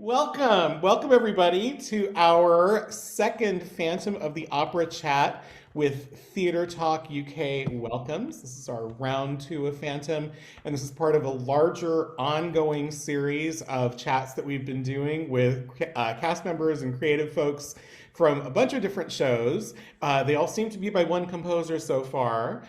Welcome everybody to our second Phantom of the Opera chat with Theatre Talk UK welcomes. This is our round two of Phantom, and this is part of a larger ongoing series of chats that we've been doing with cast members and creative folks from a bunch of different shows. They all seem to be by one composer so far.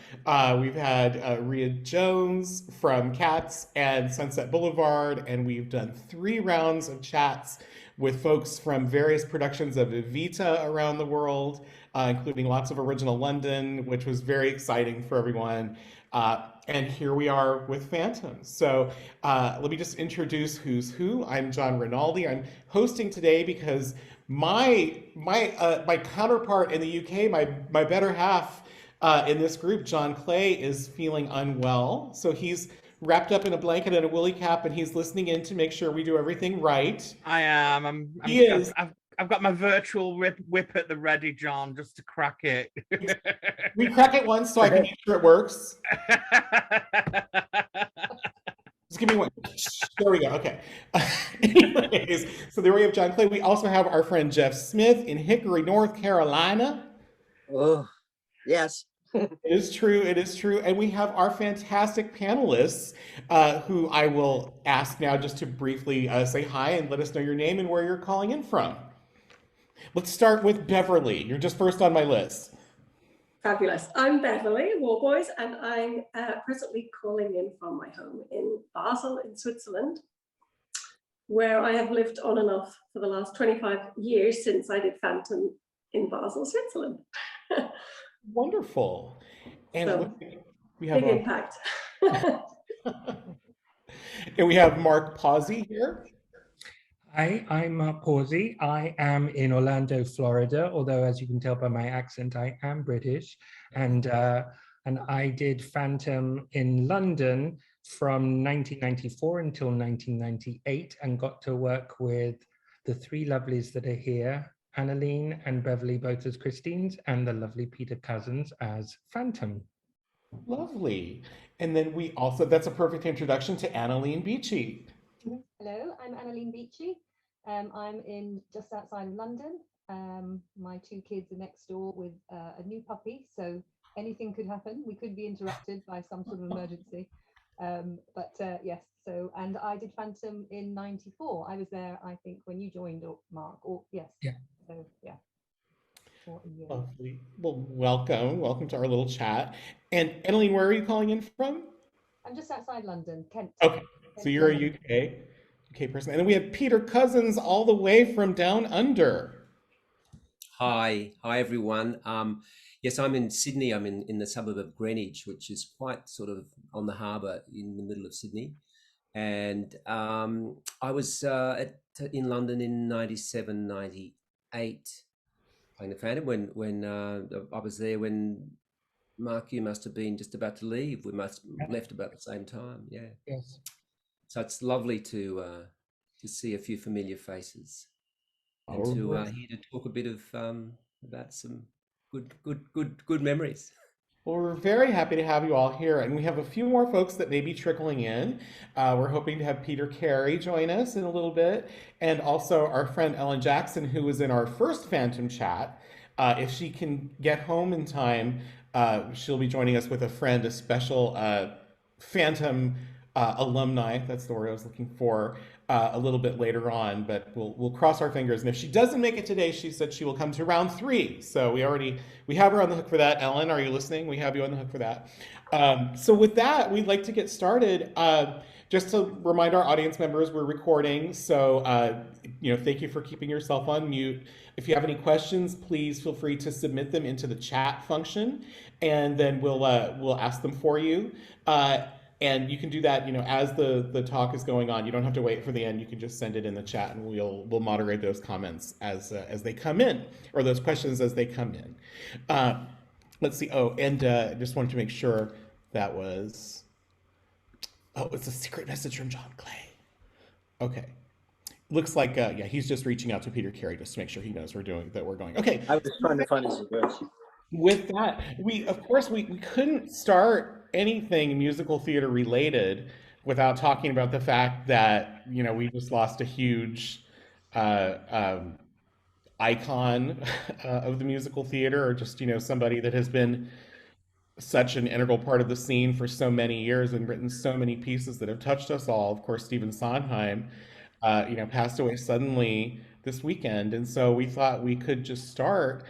We've had Ria Jones from Cats and Sunset Boulevard, and we've done 3 rounds of chats with folks from various productions of Evita around the world, including lots of original London, which was very exciting for everyone. And here we are with Phantom. So let me just introduce who's who. I'm John Rinaldi. I'm hosting today because my counterpart in the UK, my better half in this group, John Clay, is feeling unwell. So he's wrapped up in a blanket and a woolly cap, and he's listening in to make sure we do everything right. I am. He is. I've got my virtual whip at the ready, John, just to crack it. We crack it once so I can make sure it works. Just give me one. There we go. Okay. Anyways, so there we have John Clay. We also have our friend Jeff Smith in Hickory, North Carolina. Oh, yes. It is true. It is true. And we have our fantastic panelists who I will ask now just to briefly say hi and let us know your name and where you're calling in from. Let's start with Beverly. You're just first on my list. Fabulous. I'm Beverly Warboys, and I'm presently calling in from my home in Basel in Switzerland, where I have lived on and off for the last 25 years since I did Phantom in Basel, Switzerland. Wonderful. And So, we have big impact. and we have Mark Pawsey here. Hi, I'm Pawsey. I am in Orlando, Florida, although as you can tell by my accent, I am British. And I did Phantom in London from 1994 until 1998 and got to work with the 3 lovelies that are here, Annalene and Beverly both as Christines, and the lovely Peter Cousens as Phantom. Lovely. And then we also, that's a perfect introduction to Annalene Beechey. Hello, I'm Annalene Beach. I'm in just outside of London. My 2 kids are next door with a new puppy, so anything could happen. We could be interrupted by some sort of emergency. Yes, so, and I did Phantom in '94. I was there, I think, when you joined, or Mark, or yes. Yeah. So, yeah. For a year. Lovely. Well, welcome to our little chat. And Annalene, where are you calling in from? I'm just outside London, Kent. Okay, so you're a UK person. And then we have Peter Cousens all the way from down under. Hi everyone. Yes, I'm in Sydney. I'm in the suburb of Greenwich, which is quite sort of on the harbour in the middle of Sydney. And I was in London in 97, 98 playing the Phantom when I was there when Mark, you must have been just about to leave. We must have left about the same time. Yeah. Yes. So it's lovely to see a few familiar faces and to hear to talk a bit of about some good memories. Well, we're very happy to have you all here, and we have a few more folks that may be trickling in. We're hoping to have Peter Carey join us in a little bit, and also our friend Ellen Jackson, who was in our first Phantom chat. If she can get home in time, she'll be joining us with a friend, a special Phantom alumni. That's the word I was looking for. A little bit later on, but we'll cross our fingers. And if she doesn't make it today, she said she will come to round 3. So we have her on the hook for that. Ellen, are you listening? We have you on the hook for that. So with that, we'd like to get started. Just to remind our audience members, we're recording. So thank you for keeping yourself on mute. If you have any questions, please feel free to submit them into the chat function, and then we'll ask them for you. And you can do that, as the talk is going on. You don't have to wait for the end. You can just send it in the chat, and we'll moderate those comments as they come in, or those questions as they come in. Let's see. Oh, and I just wanted to make sure that was. Oh, it's a secret message from John Clay. Okay. Looks like he's just reaching out to Peter Carey just to make sure he knows we're going. Okay. I was trying to find his address. With that, we couldn't start anything musical theater related without talking about the fact that we just lost a huge uh, um, icon of the musical theater, or just, somebody that has been such an integral part of the scene for so many years and written so many pieces that have touched us all. Of course, Stephen Sondheim, passed away suddenly this weekend, and so we thought we could just start,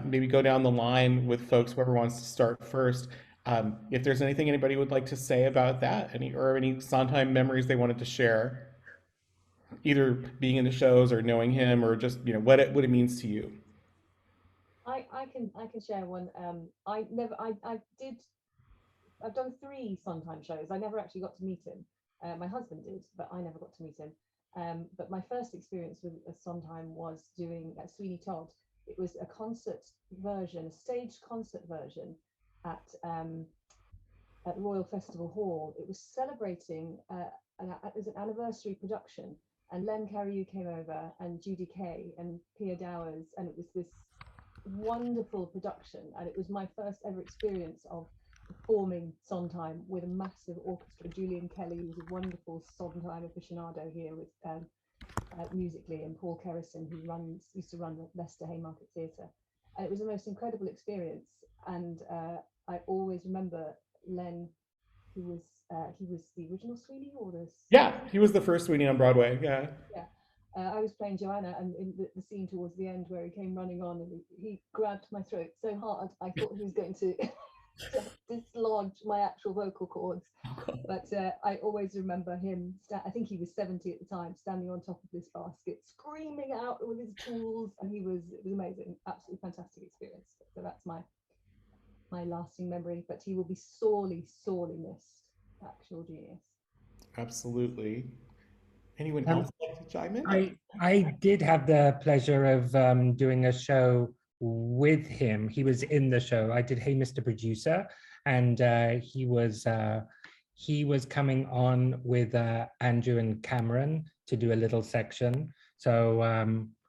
maybe go down the line with folks, whoever wants to start first. If there's anything anybody would like to say about that, any Sondheim memories they wanted to share, either being in the shows or knowing him, or just what it means to you. I can share one. I've done 3 Sondheim shows. I never actually got to meet him. My husband did, but I never got to meet him. But my first experience with a Sondheim was doing Sweeney Todd. It was a concert version, a staged concert version at the Royal Festival Hall. It was celebrating it was an anniversary production, and Len Cariou came over, and Judy Kay and Pia Dowers, and it was this wonderful production, and it was my first ever experience of performing Sondheim with a massive orchestra. Julian Kelly was a wonderful Sondheim aficionado here with musically, and Paul Kerrison, who used to run the Leicester Haymarket Theatre, and it was the most incredible experience. And I always remember Len, he was the original Sweeney, or the Yeah, he was the first Sweeney on Broadway. Yeah. I was playing Joanna, and in the scene towards the end where he came running on, and he grabbed my throat so hard I thought he was going to dislodge my actual vocal cords. But I always remember him, I think he was 70 at the time, standing on top of this basket, screaming out with his tools, and it was amazing, absolutely fantastic experience. So that's my lasting memory, but he will be sorely, sorely missed. Actual genius. Absolutely. Anyone else like to chime in? I did have the pleasure of doing a show with him. He was in the show. I did Hey Mr. Producer, and he was coming on with Andrew and Cameron to do a little section. So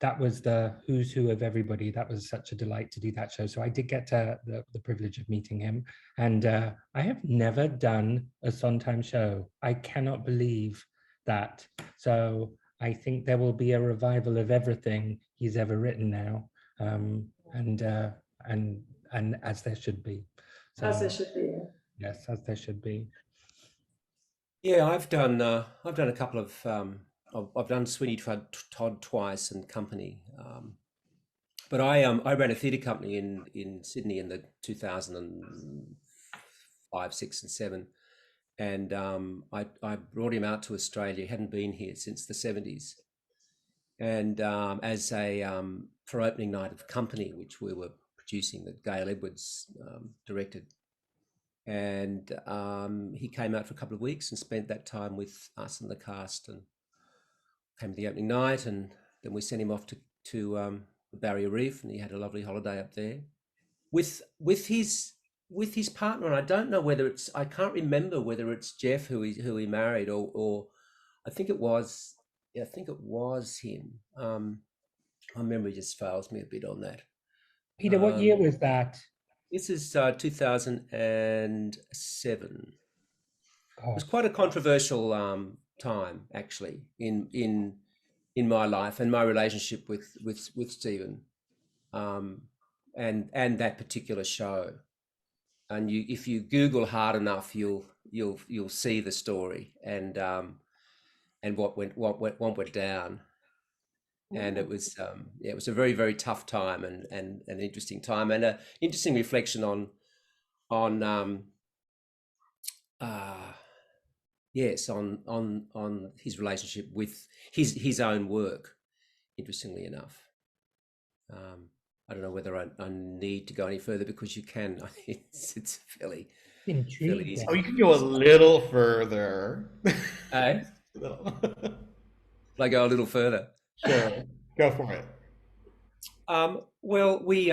that was the who's who of everybody. That was such a delight to do that show. So I did get the privilege of meeting him, and I have never done a Sondheim show. I cannot believe that. So I think there will be a revival of everything he's ever written now, and as there should be. So, As there should be. yes, as there should be. Yeah, I've done a couple of I've done Sweeney Todd twice and company, but I ran a theatre company in Sydney in the 2005, 6, and 7, and I brought him out to Australia. He hadn't been here since the 70s, and as for opening night of company, which we were producing, that Gail Edwards directed. And he came out for a couple of weeks and spent that time with us and the cast, and came to the opening night, and then we sent him off to the Barrier Reef, and he had a lovely holiday up there with his partner. And I don't know whether I can't remember whether it's Jeff who he married, or I think it was him. My memory just fails me a bit on that. Peter, what year was that? This is 2007. It was quite a controversial time, actually, in my life and my relationship with Stephen, and that particular show. And if you Google hard enough, you'll see the story and what went down. And it was it was a very, very tough time, and an interesting time, and an interesting reflection on his relationship with his own work. Interestingly enough, I don't know whether I need to go any further, because you can. It's fairly easy. Oh, you can go a little further. Eh? Like go a little further. Sure, go for it. Well, we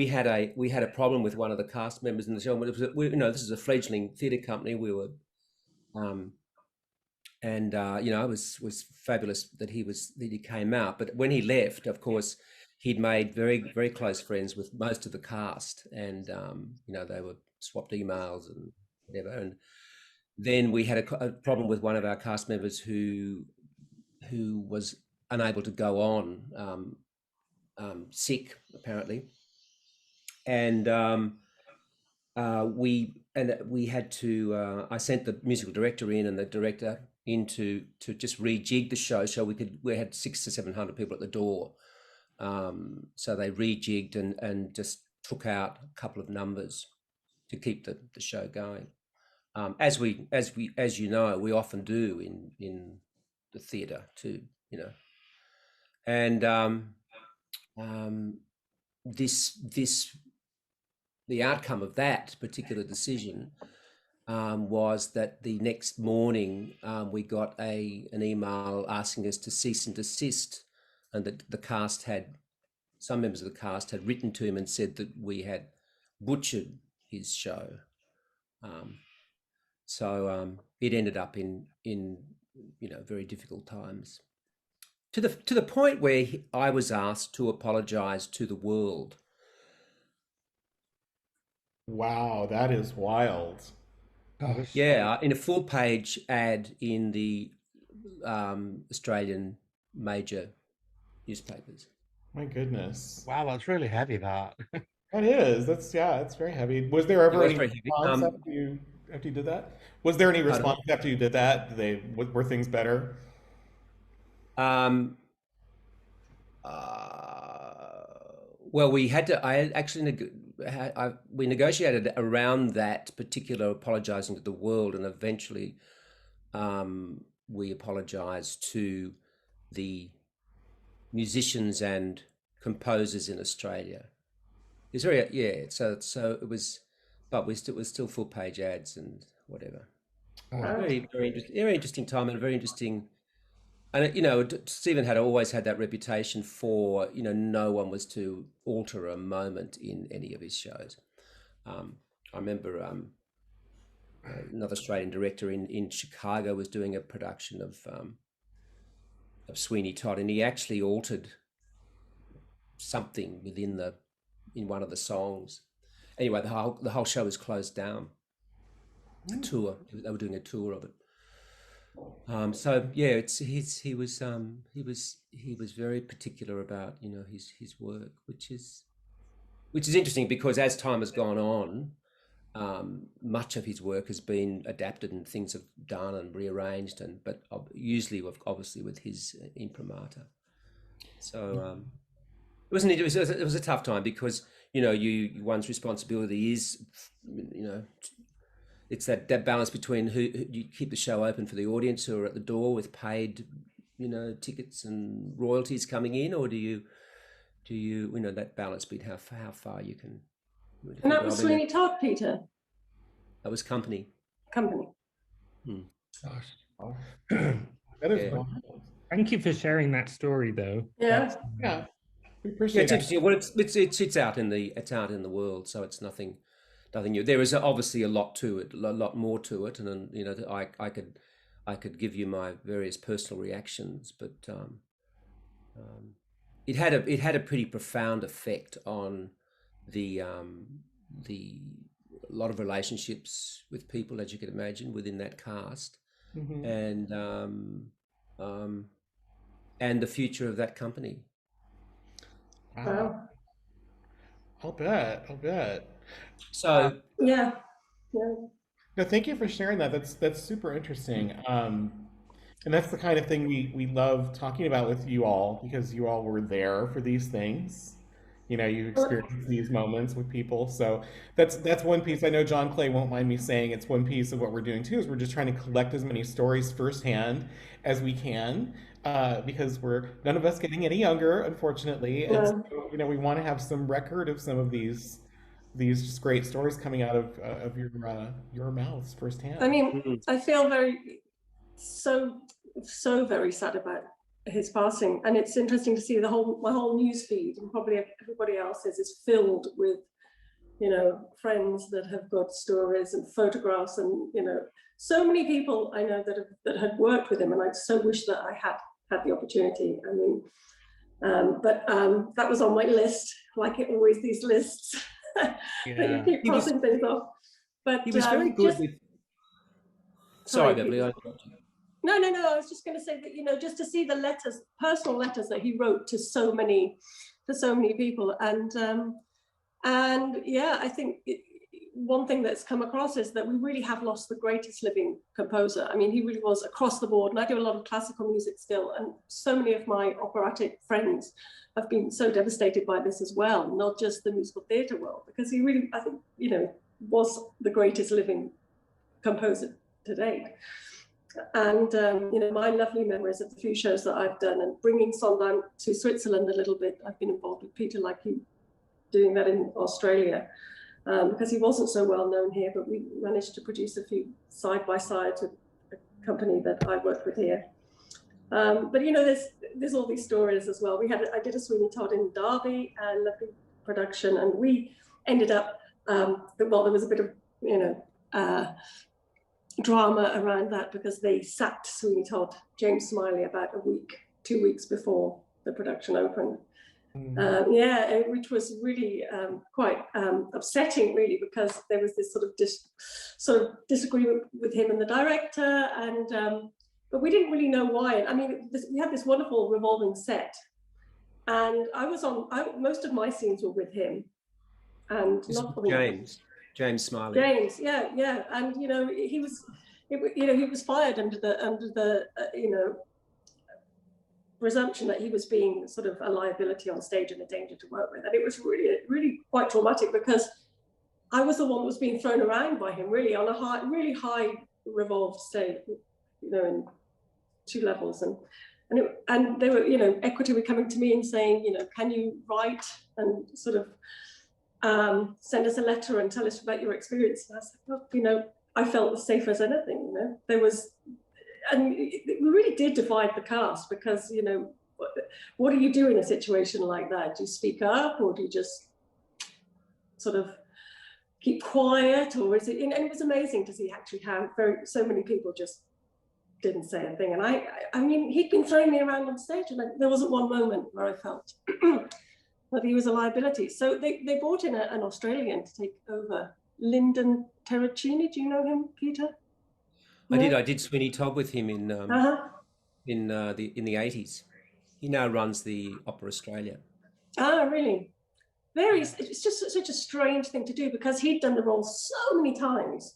had a problem with one of the cast members in the show. This is a fledgling theatre company. We were, it was fabulous that he came out. But when he left, of course, he'd made very, very close friends with most of the cast, and they were swapped emails and whatever. And then we had a problem with one of our cast members who who was unable to go on, sick apparently, and we had to. I sent the musical director in and the director in to just rejig the show so we had 600 to 700 people at the door. So they rejigged and just took out a couple of numbers to keep the show going. As you know, we often do in the theatre too, you know. And the outcome of that particular decision was that the next morning we got an email asking us to cease and desist, and that some members of the cast had written to him and said that we had butchered his show. So it ended up in very difficult times, to the point where I was asked to apologise to the world. Wow, that is wild. Gosh. Yeah, in a full-page ad in the Australian major newspapers. My goodness. Wow, that's really heavy, that. That is. It's very heavy. Was there ever It was any very heavy. response after you did that? Was there any response after you did that? Were things better? Well, we had to. We negotiated around that particular apologising to the world, and eventually, we apologised to the musicians and composers in Australia. It's very So it was, but it was still full page ads and whatever. Very very interesting time, and very interesting. And Stephen had always had that reputation for no one was to alter a moment in any of his shows. I remember another Australian director in Chicago was doing a production of Sweeney Todd, and he actually altered something in one of the songs. Anyway, the whole show was closed down. A tour. They were doing a tour of it. So yeah, he was very particular about his work, which is interesting, because as time has gone on, much of his work has been adapted and things have done and rearranged, but usually obviously with his imprimatur. So it was a tough time, because one's responsibility is it's that balance between who you keep the show open for the audience who are at the door with paid tickets and royalties coming in, or do you that balance between how far you can. And that was Sweeney Todd, Peter. That was company. Gosh. That is wild. Thank you for sharing that story, though. Yeah. Yeah. We Yeah, appreciate it's it. interesting. Well, it's out in the world, so it's nothing new. There is obviously a lot to it, a lot more to it, and I could give you my various personal reactions, but it had a pretty profound effect on the lot of relationships with people, as you can imagine, within that cast, and the future of that company. Wow. I'll bet. So Yeah. No, thank you for sharing that. That's super interesting. And that's the kind of thing we love talking about with you all, because you all were there for these things. You experience these moments with people. So that's one piece. I know John Clay won't mind me saying it's one piece of what we're doing too, is we're just trying to collect as many stories firsthand as we can, because we're none of us getting any younger, unfortunately. And so, we want to have some record of some of these just great stories coming out of your mouths firsthand. I mean, I feel so very sad about his passing, and it's interesting to see my whole news feed, and probably everybody else's, is filled with friends that have got stories and photographs, and so many people I know that had worked with him, and I so wish that I had the opportunity. I mean, but that was on my list, like it always, these lists. That you keep crossing things off. But he was very good with. Sorry, Beverly. No. I was just going to say that, you know, just to see the letters, personal letters that he wrote to so many people, and yeah, I think one thing that's come across is that we really have lost the greatest living composer. I mean, he really was across the board, and I do a lot of classical music still, and so many of my operatic friends have been so devastated by this as well, not just the musical theatre world, because he really, I think, you know, was the greatest living composer to date. And you know, my lovely memories of the few shows that I've done, and bringing Sondheim to Switzerland a little bit. I've been involved with Peter, like you, doing that in Australia, because he wasn't so well known here, but we managed to produce a few side-by-sides with a company that I worked with here. But you know, there's all these stories as well. I did a Sweeney Todd in Derby, a lovely production, and we ended up, well, there was a bit of, you know, drama around that, because they sacked Sweeney Todd, James Smiley, about 2 weeks before the production opened. Yeah, which was really quite upsetting, really, because there was this sort of disagreement with him and the director, and but we didn't really know why. I mean, we had this wonderful revolving set, and most of my scenes were with him, and not James Smiley. James, yeah, and you know, he was fired under the you know, presumption that he was being sort of a liability on stage and a danger to work with, and it was really quite traumatic, because I was the one that was being thrown around by him, really on a really high revolved stage, you know, in 2 levels, and they were, you know, Equity were coming to me and saying, you know, can you write and sort of send us a letter and tell us about your experience. And I said, well, you know, I felt as safe as anything, you know. There was, and we really did divide the cast, because, you know, what do you do in a situation like that? Do you speak up, or do you just sort of keep quiet, or is it? And it was amazing to see actually how so many people just didn't say a thing. And I mean, he'd been throwing me around on stage, and there wasn't one moment where I felt that he was a liability. So they brought in an Australian to take over, Lyndon Terracini. Do you know him, Peter? I did Sweeney Todd with him in the 80s. He now runs the Opera Australia. Ah, really? It's just such a strange thing to do, because he'd done the role so many times,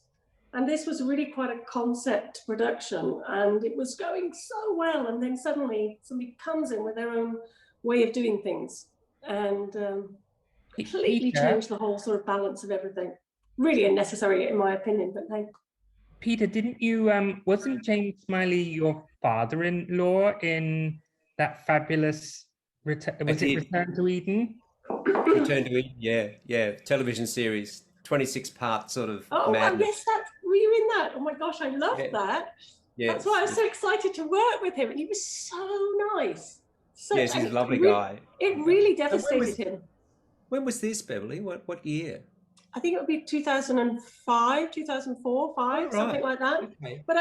and this was really quite a concept production, and it was going so well, and then suddenly somebody comes in with their own way of doing things, and completely changed the whole sort of balance of everything. Really unnecessary, in my opinion, but hey. Peter, didn't you, wasn't James Smiley your father-in-law in that fabulous, Return to Eden? Return to Eden, yeah. Television series, 26-part sort of madness. Yes, were you in that? Oh my gosh, I loved that. Yeah. That's why I was so excited to work with him, and he was so nice. Yes, he's a lovely guy. It really devastated him. When was this, Beverly? What year? I think it would be 2005, 2004, 5, something like that. Okay. But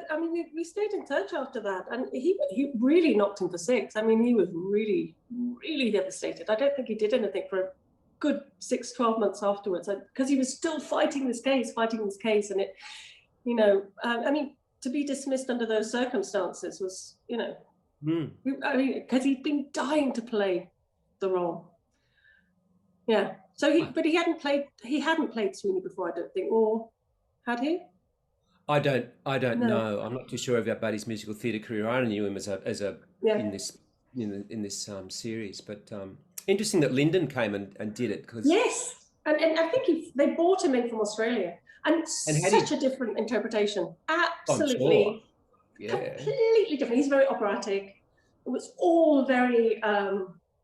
I mean, we stayed in touch after that, and he really knocked him for 6. I mean, he was really, really devastated. I don't think he did anything for a good 6-12 months afterwards, because he was still fighting this case, and it, you know, I mean, to be dismissed under those circumstances was, you know, I mean, because he'd been dying to play the role. Yeah. So but he hadn't played Sweeney before, I don't think, or had he? I don't know. I'm not too sure about his musical theatre career. I only knew him as a in this series. But interesting that Lyndon came and did it, because yes, and I think they brought him in from Australia, and such a different interpretation. Absolutely, completely different. He's very operatic. It was all very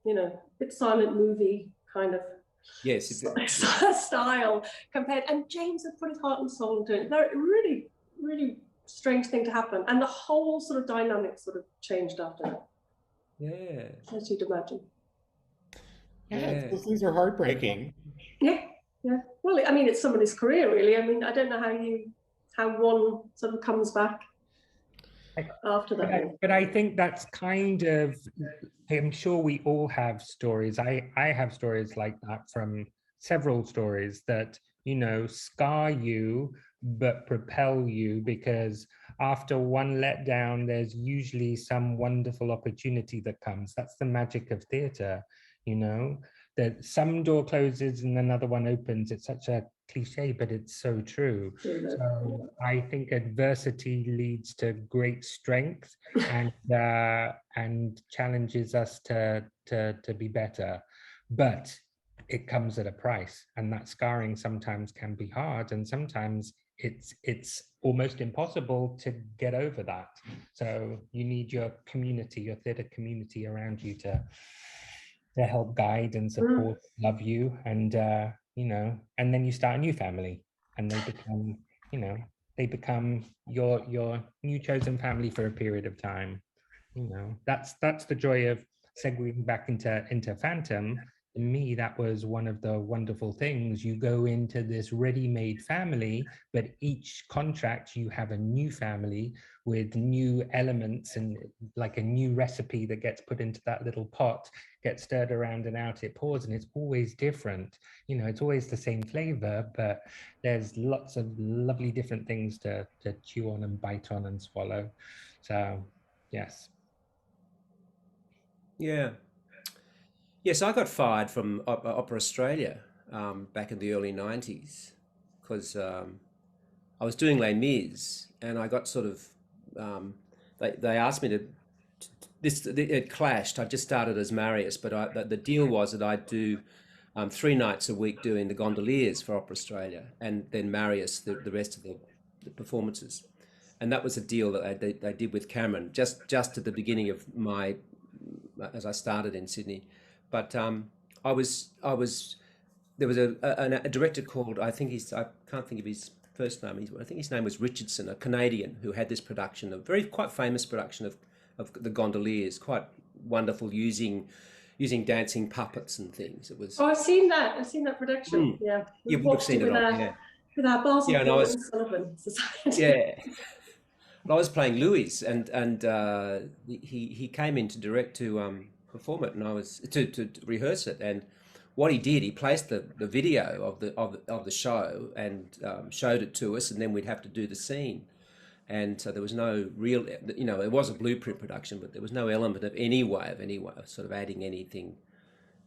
you know, bit silent movie kind of. Yes, style compared, and James had put his heart and soul into it. Really, really strange thing to happen, and the whole sort of dynamic sort of changed after that. Yeah, as you'd imagine. Yeah, those things are heartbreaking. Yeah. Well, I mean, it's somebody's career, really. I mean, I don't know how one sort of comes back after that. But I think that's kind of, I'm sure we all have stories. I have stories like that, from several stories that, you know, scar you but propel you, because after one letdown, there's usually some wonderful opportunity that comes. That's the magic of theatre, you know, that some door closes and another one opens. It's such a cliche, but it's so true. So I think adversity leads to great strength and challenges us to be better. But it comes at a price, and that scarring sometimes can be hard, and sometimes it's almost impossible to get over that. So you need your community, your theatre community around you to help guide and support, love you, and you know, and then you start a new family, and they become, you know, they become your new chosen family for a period of time. You know, that's the joy of segueing back into Phantom. To me, that was one of the wonderful things. You go into this ready-made family, but each contract you have a new family with new elements and like a new recipe that gets put into that little pot, gets stirred around and out it pours, and it's always different. You know, it's always the same flavor, but there's lots of lovely different things to chew on and bite on and swallow. So, yes. Yeah. Yes, I got fired from Opera Australia back in the early 90s because I was doing Les Mis and I got sort of, they asked me to, it clashed. I just started as Marius, but the deal was that I'd do 3 nights a week doing the gondoliers for Opera Australia and then Marius the rest of the performances. And that was a deal that they did with Cameron just at the beginning of as I started in Sydney. But there was a director called, I can't think of his first name, I think his name was Richardson, a Canadian who had this production, quite famous production of the gondoliers, quite wonderful, using dancing puppets and things. It was. Oh, I've seen that production. Yeah, you would have seen it on, with our Basel yeah, and Sullivan Society. Yeah. Well, I was playing Louis, and he came in to direct to perform it, and I was to rehearse it. And what he did, he placed the video of the show and showed it to us, and then we'd have to do the scene. And so there was no real, you know, it was a blueprint production, but there was no element of any way of sort of adding anything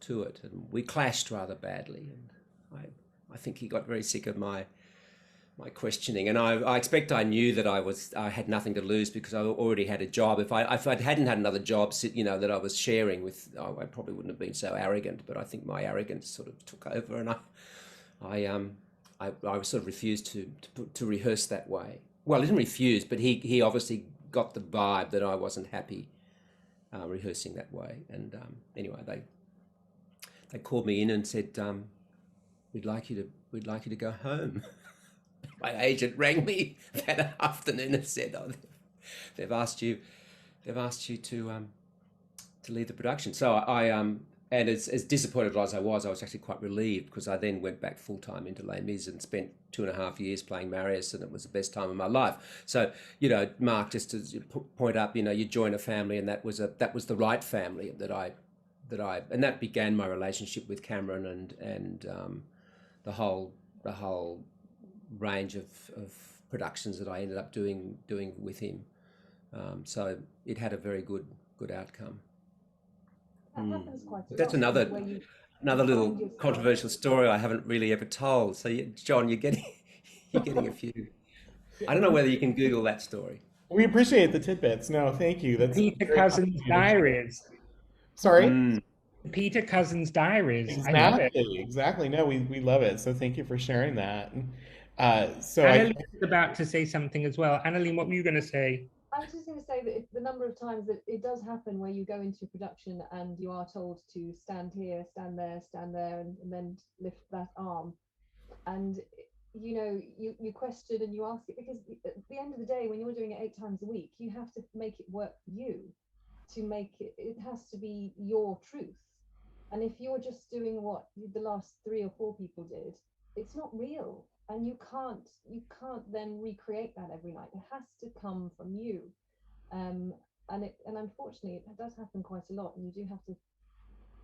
to it, and we clashed rather badly. And I think he got very sick of my questioning, and I expect I knew that I had nothing to lose because I already had a job. If I hadn't had another job, you know, that I was sharing with, I probably wouldn't have been so arrogant. But I think my arrogance sort of took over, and I sort of refused to rehearse that way. Well, I didn't refuse, but he obviously got the vibe that I wasn't happy rehearsing that way. And anyway, they called me in and said, "We'd like you to go home." My agent rang me that afternoon and said, "Oh, they've asked you to leave the production." So and as disappointed as I was actually quite relieved because I then went back full time into Les Mis and spent 2.5 years playing Marius, and it was the best time of my life. So, you know, Mark, just to point up, you know, you join a family, and that was the right family and that began my relationship with Cameron and the whole range of productions that I ended up doing with him. So it had a very good outcome. That happens quite a That's lot, another little controversial story I haven't really ever told. So John, you're getting a few. I don't know whether you can Google that story. We appreciate the tidbits. No, thank you. That's Peter Cousens' diaries. Sorry? Peter Cousens' diaries. I love it. Exactly. No, we love it. So thank you for sharing that. So Annaline was about to say something as well. Annaline, what were you going to say? I was just going to say that the number of times that it does happen where you go into production and you are told to stand here, stand there, and then lift that arm. And, you know, you question and you ask it, because at the end of the day, when you're doing it 8 times a week, you have to make it work for you. It has to be your truth. And if you're just doing what the last 3 or 4 people did, it's not real. And you can't then recreate that every night. It has to come from you, and unfortunately it does happen quite a lot. And you do have to,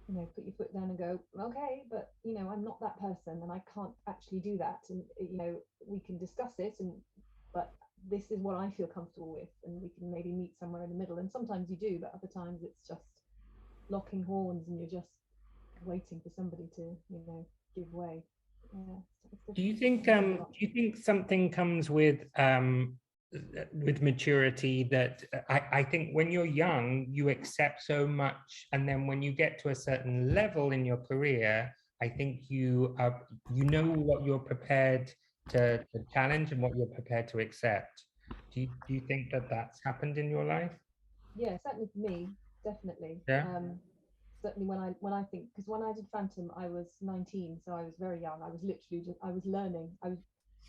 you know, put your foot down and go, okay, but you know, I'm not that person, and I can't actually do that. And you know, we can discuss it, but this is what I feel comfortable with, and we can maybe meet somewhere in the middle. And sometimes you do, but other times it's just locking horns and you're just waiting for somebody to, you know, give way. Yeah. Do you think something comes with maturity that I think when you're young, you accept so much, and then when you get to a certain level in your career, I think you know what you're prepared to challenge and what you're prepared to accept. Do you think that that's happened in your life? Yeah, certainly for me, definitely. Yeah. Certainly when I think, because when I did Phantom, I was 19, so I was very young. I was literally just, I was learning. I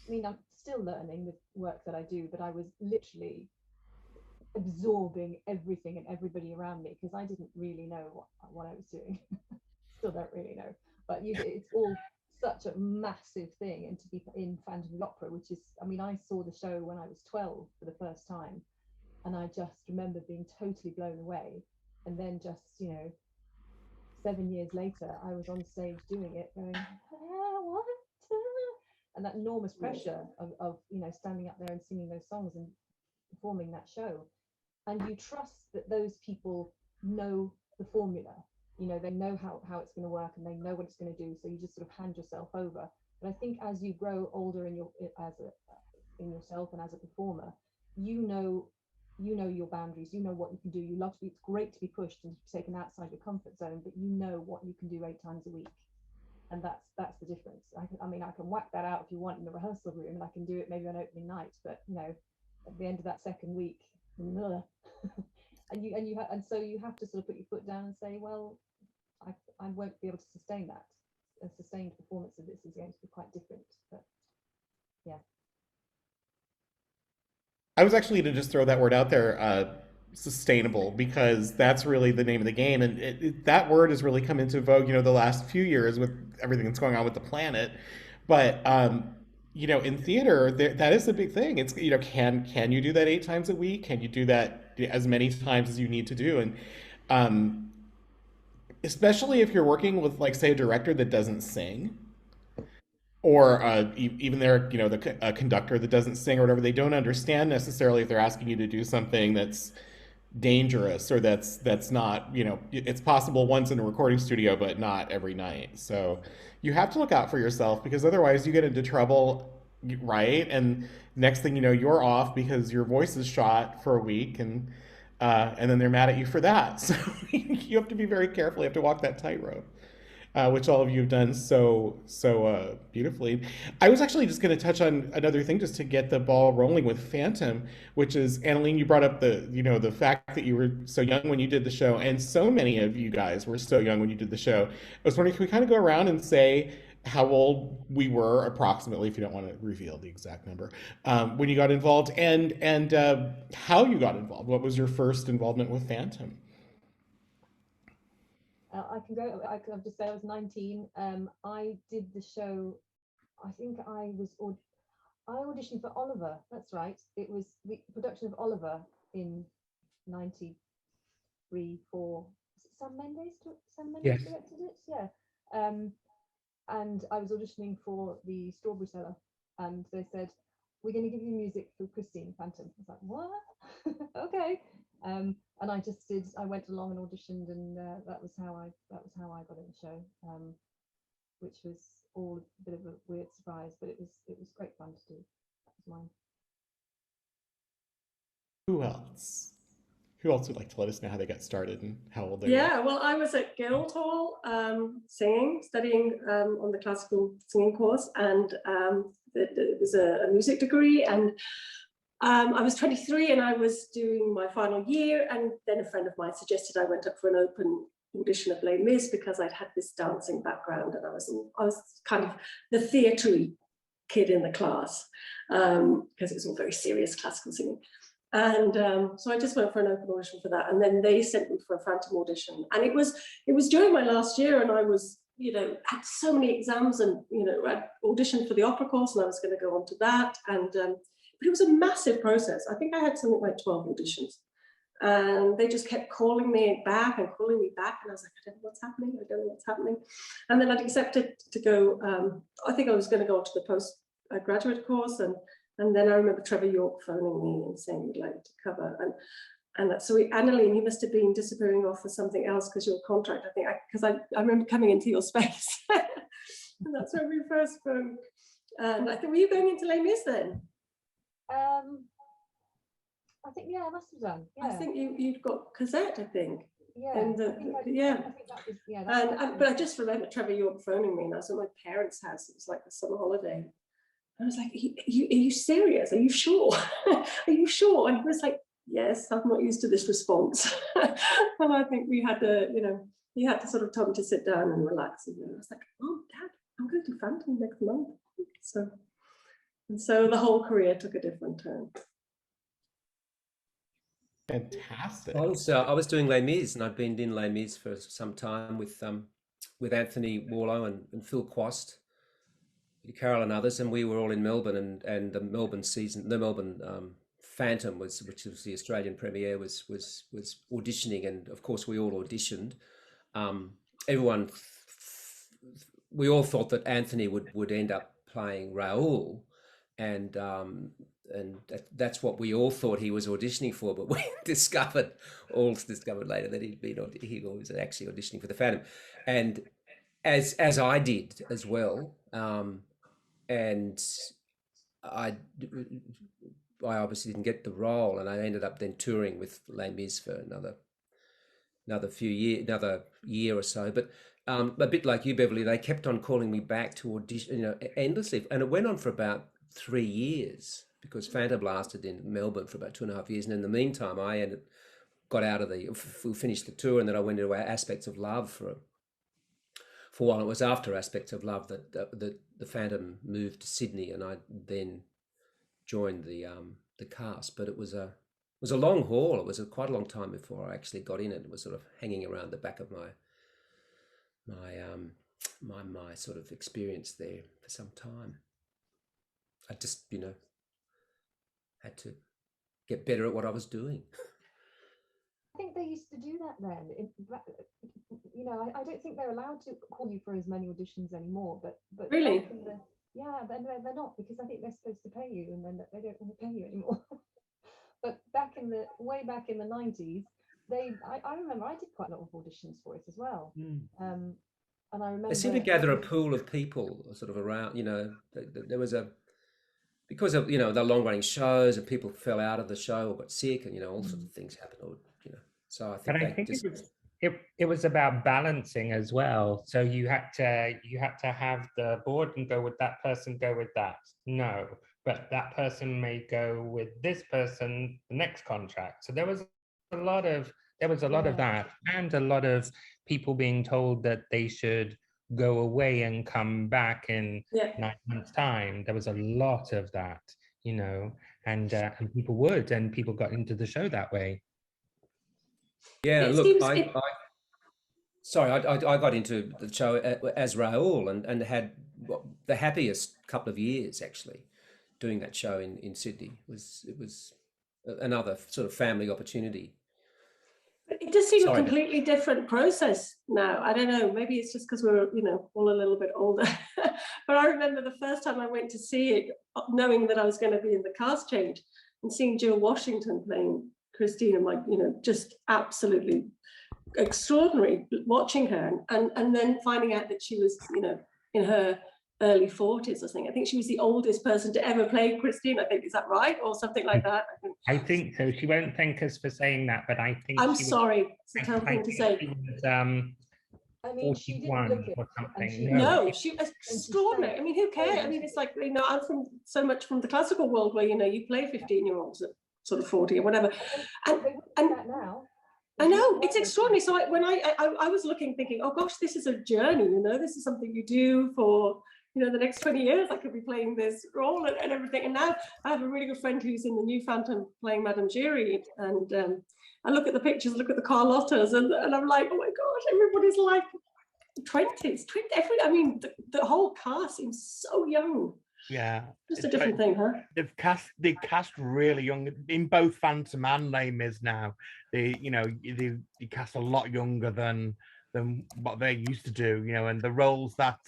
mean, I'm still learning the work that I do, but I was literally absorbing everything and everybody around me because I didn't really know what I was doing. Still don't really know, but it's all such a massive thing. And to be in Phantom of the Opera, which is, I mean, I saw the show when I was 12 for the first time, and I just remember being totally blown away. And then just, you know, 7 years later, I was on stage doing it, going, what? And that enormous pressure of you know, standing up there and singing those songs and performing that show. And you trust that those people know the formula. You know, they know how it's going to work, and they know what it's going to do. So you just sort of hand yourself over. But I think as you grow older in yourself and as a performer, you know your boundaries, you know what you can do. You love to be, it's great to be pushed and taken outside your comfort zone, but you know what you can do 8 times a week. And that's the difference. I mean, I can whack that out if you want in the rehearsal room, and I can do it maybe on opening night, but you know, at the end of that second week, and so you have to sort of put your foot down and say, well, I won't be able to sustain that. A sustained performance of this is going to be quite different, but yeah. I was actually to just throw that word out there, sustainable, because that's really the name of the game, and that word has really come into vogue, you know, the last few years with everything that's going on with the planet. But you know, in theater, that is a big thing. It's, you know, can you do that 8 times a week? Can you do that as many times as you need to do? And especially if you're working with, like, say, a director that doesn't sing, or even their, you know, a conductor that doesn't sing or whatever. They don't understand necessarily if they're asking you to do something that's dangerous, or that's not, you know, it's possible once in a recording studio, but not every night. So you have to look out for yourself, because otherwise you get into trouble, right? And next thing you know, you're off because your voice is shot for a week, and then they're mad at you for that. So you have to be very careful. You have to walk that tightrope. Which all of you have done so beautifully. I was actually just going to touch on another thing just to get the ball rolling with Phantom, which is, Annalene, you brought up the fact that you were so young when you did the show, and so many of you guys were so young when you did the show. I was wondering, can we kind of go around and say how old we were approximately, if you don't want to reveal the exact number, when you got involved, and how you got involved? What was your first involvement with Phantom? I can go. I can just say I was 19. I did the show. I think I auditioned for Oliver. That's right. It was the production of Oliver in '93, 4. Is it Sam Mendes? Sam Mendes Yes. directed it. Yeah. And I was auditioning for the Strawberry Cellar, and they said, "We're going to give you music for Christine Phantom." I was like, "What?" Okay. And I went along and auditioned, and that was how I got in the show, which was all a bit of a weird surprise, but it was great fun to do. That was mine. Who else? Who else would like to let us know how they got started and how old they were? Yeah, well, I was at Guildhall singing, studying on the classical singing course, and it was a music degree, and I was 23 and I was doing my final year, and then a friend of mine suggested I went up for an open audition of Les Mis because I'd had this dancing background, and I was kind of the theatre-y kid in the class, because it was all very serious classical singing. And so I just went for an open audition for that, and then they sent me for a Phantom audition, and it was during my last year, and I was, you know, had so many exams, and, you know, I auditioned for the opera course, and I was going to go on to that, and but it was a massive process. I think I had something like 12 auditions, and they just kept calling me back, and I was like, I don't know what's happening. And then I'd accepted to go, I think I was going to go on to the postgraduate course, and And then I remember Trevor York phoning me and saying he'd like to cover. And so Annalene, you must have been disappearing off for something else because your contract, I think, because I remember coming into your space. And that's when we first spoke. And I think, were you going into Les Mis then? I think, yeah, I must have done. Yeah. I think you'd got Cosette, I think. Yeah. And, I think that was, yeah. But I just remember Trevor York phoning me, and I was at my parents' house. It was like the summer holiday. I was like, are you serious? Are you sure? Are you sure? And he was like, yes, I'm not used to this response. And I think we had to, he had to sort of tell me to sit down and relax. And I was like, oh, Dad, I'm going to do Phantom next month. So the whole career took a different turn. Fantastic. I was doing Les Mis, and I'd been in Les Mis for some time with Anthony Warlow and Phil Quast, Carol and others, and we were all in Melbourne, and the Melbourne Phantom which was the Australian premiere, was auditioning, and of course we all auditioned. We all thought that Anthony would end up playing Raoul, and that's what we all thought he was auditioning for, but we discovered later that he was actually auditioning for the Phantom, and as I did as well, and I obviously didn't get the role, and I ended up then touring with Les Mis for another year or so. But a bit like you, Beverly, they kept on calling me back to audition, endlessly, and it went on for about 3 years, because Phantom lasted in Melbourne for about 2.5 years, and in the meantime, we finished the tour, and then I went into Aspects of Love for a while. It was after Aspects of Love that the Phantom moved to Sydney, and I then joined the cast. But it was a long haul. It was quite a long time before I actually got in it. It was sort of hanging around the back of my sort of experience there for some time. I just had to get better at what I was doing. I think they used to do that then. I don't think they're allowed to call you for as many auditions anymore. But really, they're not, because I think they're supposed to pay you, and then they don't want to pay you anymore. But way back in the 90s, I remember I did quite a lot of auditions for it as well. And I remember they seemed to gather a pool of people sort of around. There was because of the long running shows, and people fell out of the show or got sick, and all sorts of things happened. So I think it was about balancing as well. So you had to have the board and go with that person, go with that. No, but that person may go with this person the next contract. So there was a lot of that, and a lot of people being told that they should go away and come back in 9 months' time. There was a lot of that, and people got into the show that way. Yeah, look, I got into the show as Raoul, and had the happiest couple of years actually doing that show in Sydney. It was another sort of family opportunity. It does seem a completely different process now. I don't know, maybe it's just because we're all a little bit older. But I remember the first time I went to see it, knowing that I was going to be in the cast change, and seeing Jill Washington playing Christine, I'm like, just absolutely extraordinary watching her, and then finding out that she was, in her early 40s or something. I think she was the oldest person to ever play Christine. I think, is that right, or something like that? I think so. She won't thank us for saying that, but I think I'm sorry. It's a terrible thing to say. She was, 41 or something. No, she was extraordinary. I mean, who cares? I mean, it's like, I'm from so much from the classical world where you play 15-year-olds at sort of 40 or whatever, and now. I know, it's extraordinary. So when I was looking, thinking, oh gosh, this is a journey. This is something you do for the next 20 years. I could be playing this role and everything. And now I have a really good friend who's in the new Phantom playing Madame Giry, and I look at the pictures, look at the Carlottas, and I'm like, oh my gosh, everybody's like 20s. I mean, the whole cast seems so young. Yeah, just a different thing, huh? They cast really young in both Phantom and Les Mis now. They cast a lot younger than than what they used to do, you know, and the roles that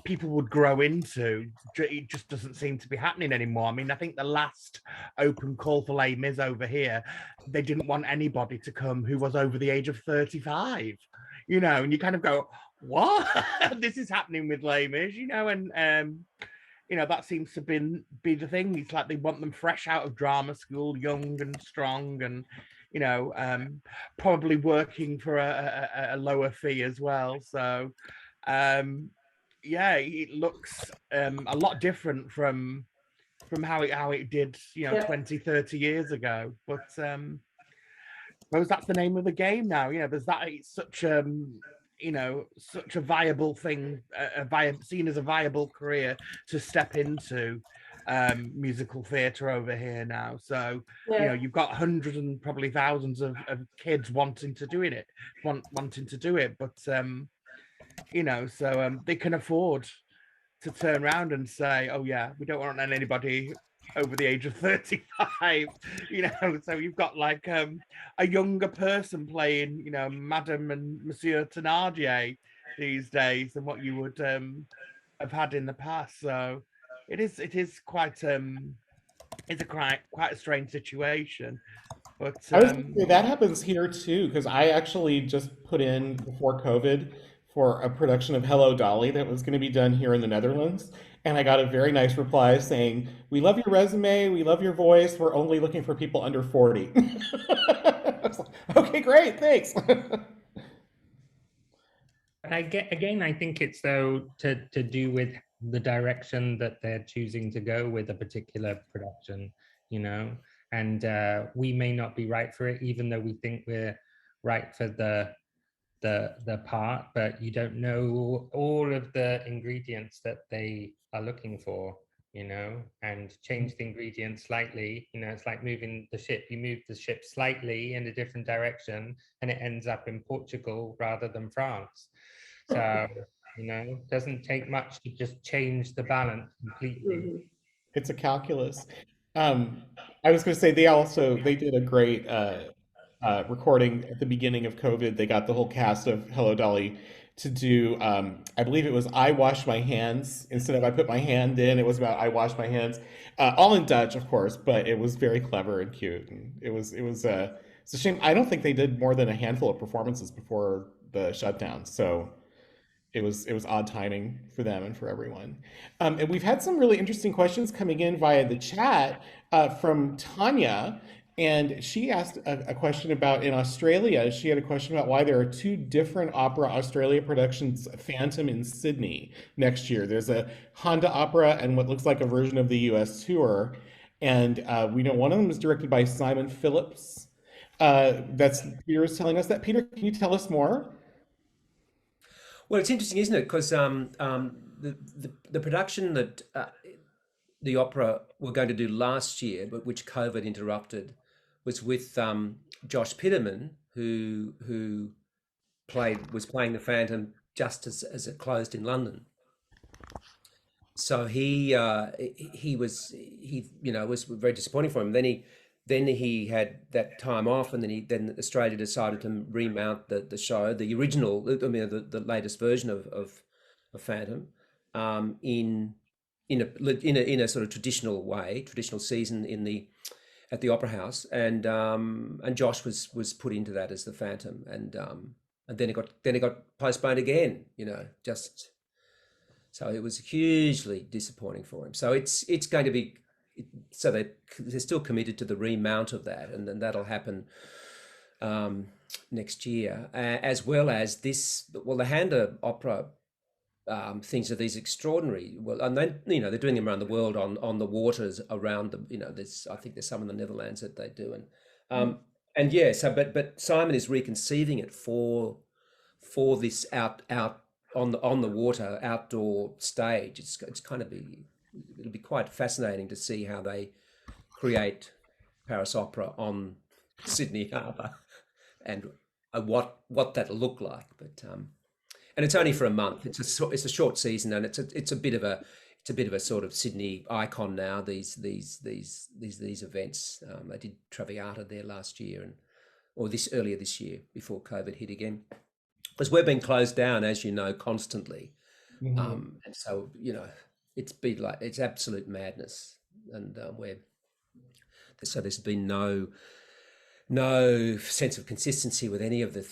people would grow into, it just doesn't seem to be happening anymore. I mean, I think the last open call for Les Mis over here, they didn't want anybody to come who was over the age of 35, you know, and you kind of go, what? This is happening with Les Mis, you know, and you know, that seems to be the thing. It's like they want them fresh out of drama school, young and strong, and you know, probably working for a lower fee as well. So, yeah, it looks a lot different from how it did, you know, 20, 30 years ago. But I suppose that's the name of the game now. You know, there's that. It's such you know, such a viable thing, seen as a viable career to step into musical theatre over here now. So you know, you've got hundreds and probably thousands of kids wanting to do it, but you know, so they can afford to turn around and say, oh yeah, we don't want anybody over the age of 35, you know. So you've got like a younger person playing, you know, Madame and Monsieur Thénardier these days than what you would have had in the past. So it is quite it's quite a strange situation. But I was gonna say that happens here too, because I actually just put in before COVID for a production of Hello Dolly that was going to be done here in the Netherlands. And I got a very nice reply saying, "We love your resume, we love your voice, we're only looking for people under 40." I was like, okay, great, thanks. I think it's though to do with the direction that they're choosing to go with a particular production, you know, and we may not be right for it, even though we think we're right for the part, but you don't know all of the ingredients that they are looking for, you know, and change the ingredients slightly, you know. It's like moving the ship. You move the ship slightly in a different direction and it ends up in Portugal rather than France. So, you know, it doesn't take much to just change the balance completely. It's a calculus. I was going to say they did a great recording at the beginning of COVID. They got the whole cast of Hello Dolly to do, I believe it was I wash my hands instead of I put my hand in. It was about I wash my hands, all in Dutch, of course, but it was very clever and cute. And it's a shame. I don't think they did more than a handful of performances before the shutdown. So it was odd timing for them and for everyone. And we've had some really interesting questions coming in via the chat from Tanya. And she asked a question about in Australia. She had a question about why there are two different Opera Australia productions, Phantom in Sydney next year. There's a Honda Opera and what looks like a version of the US tour. And we know one of them is directed by Simon Phillips. That's Peter is telling us that. Peter, can you tell us more? Well, it's interesting, isn't it? Because the production that the opera were going to do last year, but which COVID interrupted, was with Josh Pitterman, who was playing the Phantom just as it closed in London. So he was very disappointing for him. Then he had that time off, and then Australia decided to remount the show, the original, I mean the latest version of Phantom, in a sort of traditional season at the Opera House, and Josh was put into that as the Phantom, and then it got postponed again, you know, just so it was hugely disappointing for him. So it's going to be. So they're still committed to the remount of that, and then that'll happen next year, as well as this. Well, the Handa opera things are these extraordinary. Well, and they're doing them around the world on the waters around them. You know, I think there's some in the Netherlands that they do, and yeah. So, but Simon is reconceiving it for this out on the water outdoor stage. It's kind of it'll be quite fascinating to see how they create Paris Opera on Sydney Harbour and what that'll look like. But and it's only for a month. It's a short season, and it's a bit of a sort of Sydney icon now. These events. They did Traviata there last year, earlier this year before COVID hit again. because we've been closed down, as you know, constantly. Mhm. And so, it's been like, it's absolute madness. And so there's been no sense of consistency with any of the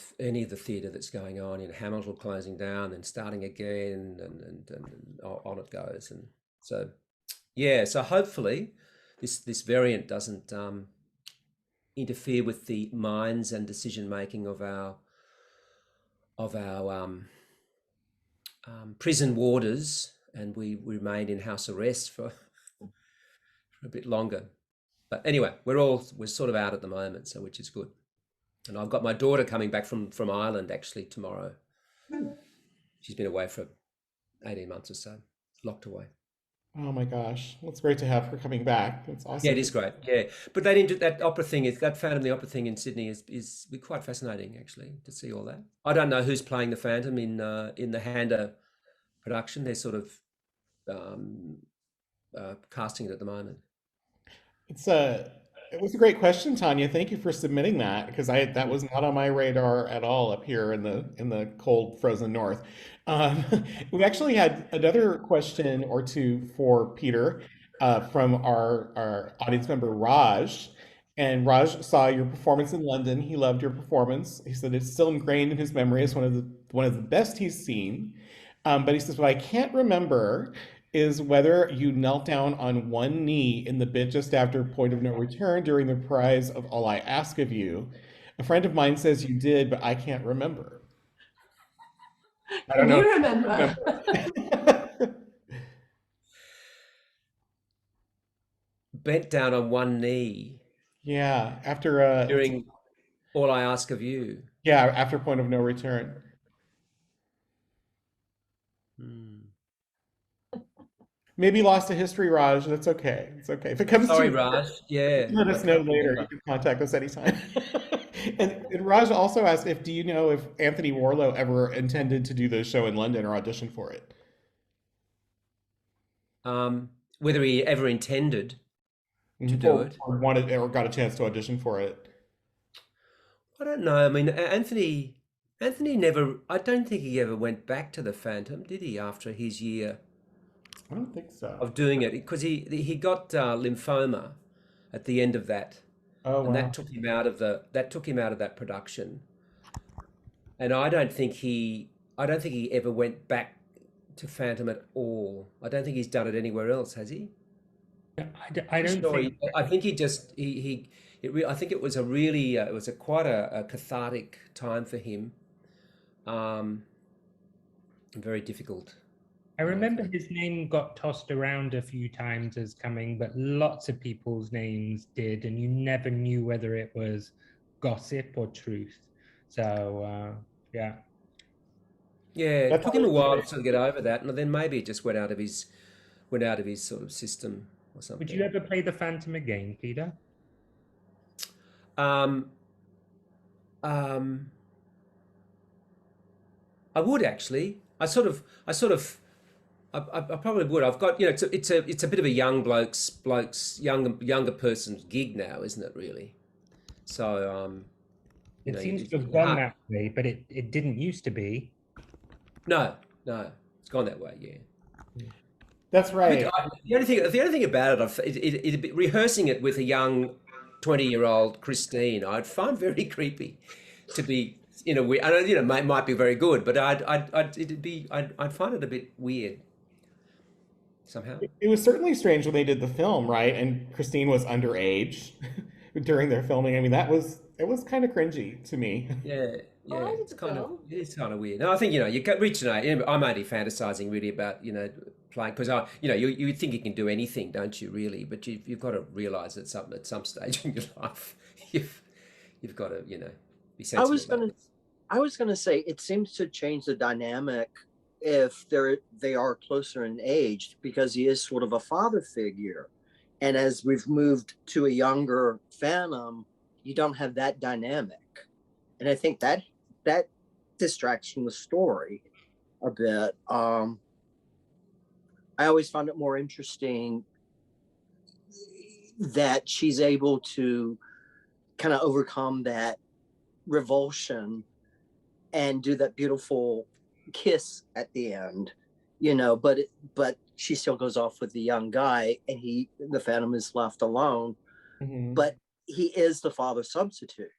theatre that's going on. Hamilton closing down and starting again, and on it goes. And so, yeah, so hopefully this variant doesn't interfere with the minds and decision making of our prison warders, and we remain in house arrest for a bit longer. But anyway, we're sort of out at the moment, so which is good. And I've got my daughter coming back from Ireland actually tomorrow. She's been away for 18 months or so, locked away. Oh my gosh, it's great to have her coming back. It's awesome. Yeah, it is great. Yeah, but that opera thing that Phantom the Opera thing in Sydney is quite fascinating actually to see all that. I don't know who's playing the Phantom in the Handa production. They're sort of casting it at the moment. It was a great question, Tanya. Thank you for submitting that, because that was not on my radar at all up here in the cold, frozen north. We've actually had another question or two for Peter from our audience member Raj. And Raj saw your performance in London. He loved your performance. He said it's still ingrained in his memory as one of the best he's seen. But he says, what I can't remember is whether you knelt down on one knee in the bit just after Point of No Return during the prize of All I Ask of You. A friend of mine says you did, but I can't remember. I don't know. You remember? Bent down on one knee. Yeah, after during All I Ask of You. Yeah, after Point of No Return. Maybe lost to history, Raj. That's okay. It's okay. If it comes Sorry, to Raj. Yeah. let us know later. You can contact us anytime. and Raj also asked do you know if Anthony Warlow ever intended to do the show in London or audition for it? Whether he ever intended to do it. Or wanted or got a chance to audition for it. I don't know. I mean, Anthony never, I don't think he ever went back to the Phantom, did he, after his year? I don't think so. Of doing it, because he got lymphoma at the end of that. Oh, and wow. that took him out of that production. And I don't think he ever went back to Phantom at all. I don't think he's done it anywhere else, has he? I don't think. I think he just I think it was a really quite a cathartic time for him. Very difficult. I remember his name got tossed around a few times as coming, but lots of people's names did, and you never knew whether it was gossip or truth. So yeah. Yeah, it took him a while to sort of get over that, and then maybe it just went out of his sort of system or something. Would you ever play the Phantom again, Peter? I would actually. I probably would. I've got, it's a bit of a young younger person's gig now, isn't it? Really. So it seems to have gone that way, but it didn't used to be. No, it's gone that way. Yeah. That's right. The only thing about it, rehearsing it with a young 20-year-old Christine, I'd find very creepy to be in a weird. I know, might be very good, but I'd find it a bit weird somehow. It was certainly strange when they did the film, right? And Christine was underage during their filming. I mean, it was kind of cringy to me. Yeah. It's kind of weird. No, I think you can reach an age. I'm only fantasizing really about playing, because you think you can do anything, don't you? Really, but you've got to realize that at some stage in your life you've got to be sensible. I was gonna say it seems to change the dynamic if they are closer in age, because he is sort of a father figure, and as we've moved to a younger Phantom, you don't have that dynamic, and I think that distracts from the story a bit. I always found it more interesting that she's able to kind of overcome that revulsion and do that beautiful kiss at the end, but she still goes off with the young guy, and the Phantom is left alone. Mhm. But he is the father substitute.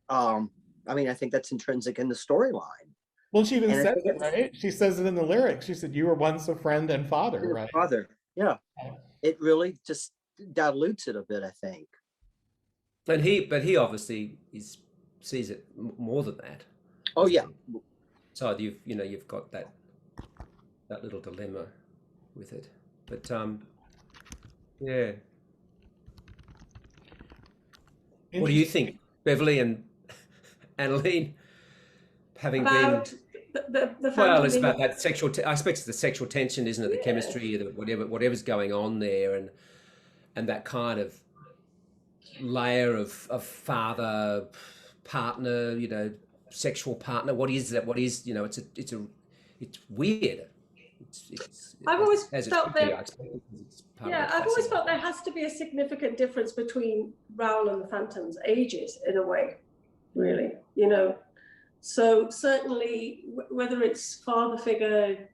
I mean, I think that's intrinsic in the storyline. Well, she even And I says think it, right? She says it in the lyrics. She said, "You were once a friend and father," the right? father, yeah. Yeah. It really just dilutes it a bit, I think. And he obviously sees it more than that. Oh doesn't yeah. he? So you've got that little dilemma with it. But yeah. What do you think, Beverly and Annalene, having About been the well, Phantom it's being about that sexual. I expect it's the sexual tension, isn't it? The Yeah. chemistry, whatever's going on there, and that kind of layer of father partner, sexual partner. What is that? What is it's weird. I've always as it felt should be, that- I expect, because it's part of Yeah, what's I've always felt fascinating. there has to be a significant difference between Raoul and the Phantom's ages, in a way, really. So certainly, whether it's father figure,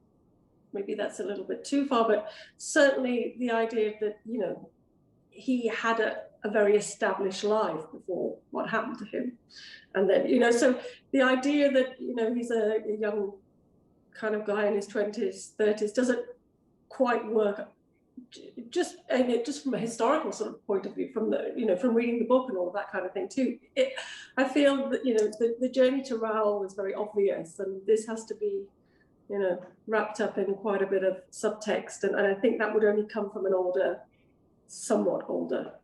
maybe that's a little bit too far, but certainly the idea that he had a very established life before what happened to him, and then so the idea that he's a young kind of guy in his 20s, 30s doesn't quite work. Just from a historical sort of point of view, from from reading the book and all of that kind of thing too. I feel that the journey to Raoul was very obvious, and this has to be wrapped up in quite a bit of subtext, and I think that would only come from an somewhat older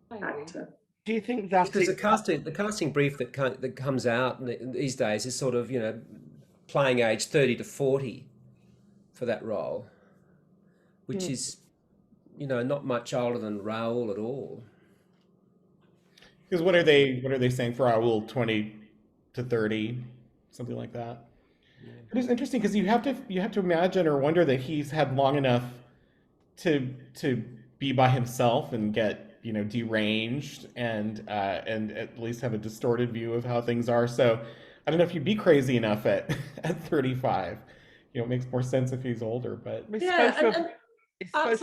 actor. Do you think that Because the casting brief that comes out these days is sort of playing age 30 to 40 for that role, which is not much older than Raoul at all. Because what are they saying for Raoul? 20 to 30, something like that. Yeah. But it's interesting because you have to imagine or wonder that he's had long enough to be by himself and get deranged and at least have a distorted view of how things are. So I don't know if you'd be crazy enough at 35. It makes more sense if he's older, but He's Yeah, supposed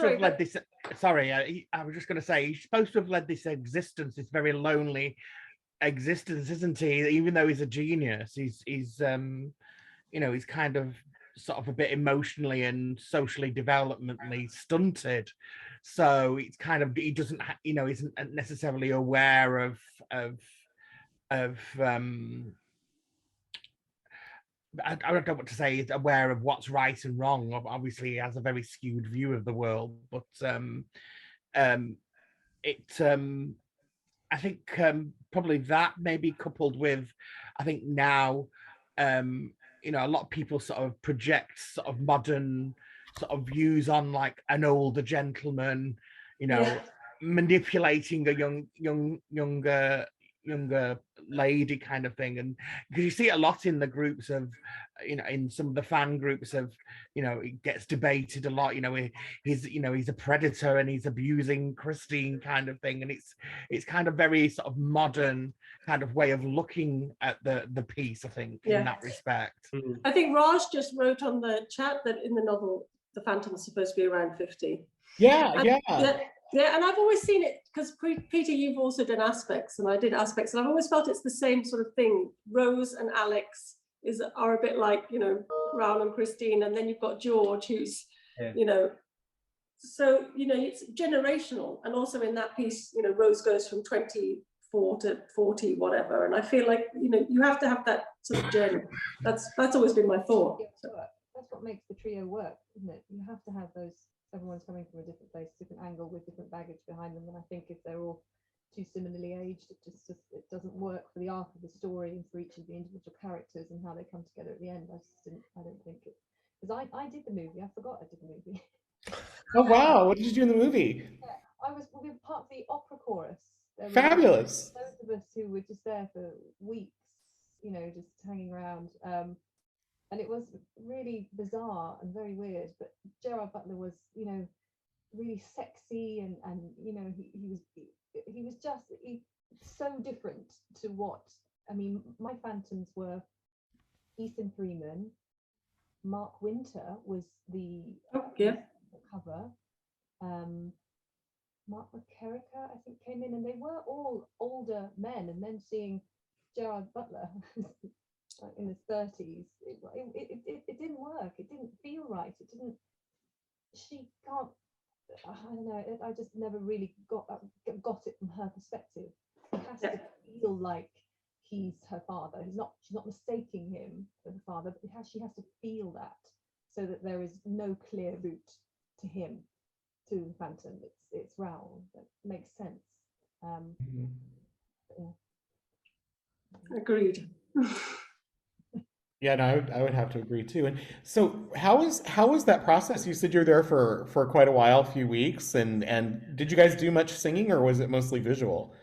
to have led sorry, this. Sorry, I was just going to say he's supposed to have led this very lonely existence, isn't he? Even though he's a genius, he's kind of sort of a bit emotionally and socially developmentally stunted. So it's kind of he doesn't isn't necessarily aware of I don't know what to say. Is aware of what's right and wrong. Obviously, he has a very skewed view of the world, but I think probably that maybe coupled with, I think now, a lot of people sort of project sort of modern sort of views on like an older gentleman, Yeah. manipulating a younger lady kind of thing. And because you see it a lot in the groups of in some of the fan groups of it gets debated a lot, he's a predator and he's abusing Christine kind of thing. And it's kind of very sort of modern kind of way of looking at the piece, I think, in that respect. I think Raj just wrote on the chat that in the novel the Phantom's supposed to be around 50. yeah. Yeah, and I've always seen it because Peter, you've also done Aspects, and I did Aspects, and I've always felt it's the same sort of thing. Rose and Alex are a bit like Raoul and Christine, and then you've got George, who's so it's generational, and also in that piece, Rose goes from 24 to 40, whatever, and I feel like you have to have that sort of journey. That's always been my thought. So. That's what makes the trio work, isn't it? You have to have those. Everyone's coming from a different place, different angle, with different baggage behind them. And I think if they're all too similarly aged, it doesn't work for the arc of the story and for each of the individual characters and how they come together at the end. I don't think it, because I did the movie. I forgot I did the movie. Oh wow! What did you do in the movie? Yeah, we were part of the opera chorus. Fabulous. Those of us who were just there for weeks, just hanging around. And it was really bizarre and very weird, but Gerard Butler was, really sexy and he was just so different to what I mean, my phantoms were Ethan Freeman, Mark Winter was the cover. Mark McKerricker, I think, came in, and they were all older men. And then seeing Gerard Butler in his 30s, it didn't work. It didn't feel right. It didn't. She can't. I don't know. I just never really got it from her perspective. It has to feel like he's her father. She's not mistaking him for the father, but she has to feel that, so that there is no clear route to him, to the Phantom. It's Raoul. That makes sense. Agreed. Yeah, no, I would have to agree too. And so how was that process? You said you were there for quite a while, a few weeks, and did you guys do much singing, or was it mostly visual?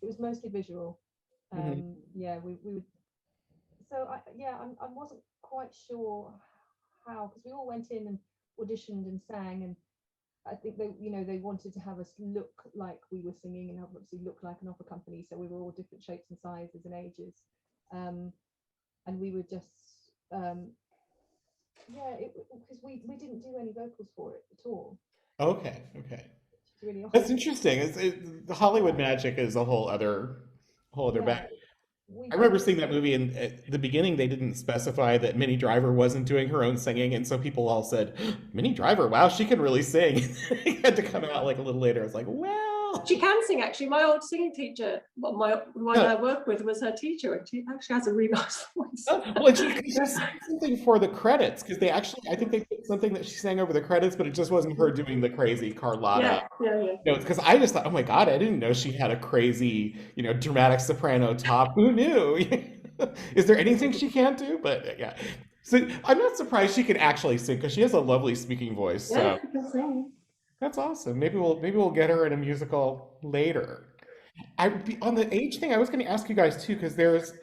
It was mostly visual. Yeah, we would. So I wasn't quite sure how, because we all went in and auditioned and sang, and I think they wanted to have us look like we were singing and obviously look like an opera company. So we were all different shapes and sizes and ages. And we were just because we didn't do any vocals for it at all. Okay. It's really That's interesting. The Hollywood magic is a whole other bag. I remember seeing that movie, and at the beginning they didn't specify that Minnie Driver wasn't doing her own singing, and so people all said, Minnie Driver, wow, she can really sing. It had to come out like a little later. I was like, well, she can sing, actually. My old singing teacher, one I worked with, was her teacher, and she actually has a really nice voice. Well, she sang something for the credits, because I think they put something that she sang over the credits, but it just wasn't her doing the crazy Carlotta. Yeah. No, because I just thought, oh my God, I didn't know she had a crazy, dramatic soprano top. Who knew? Is there anything she can't do? But yeah. So I'm not surprised she can actually sing, because she has a lovely speaking voice. Yeah, So she can sing. that's awesome. Maybe we'll get her in a musical later. On the age thing, I was going to ask you guys too, because there's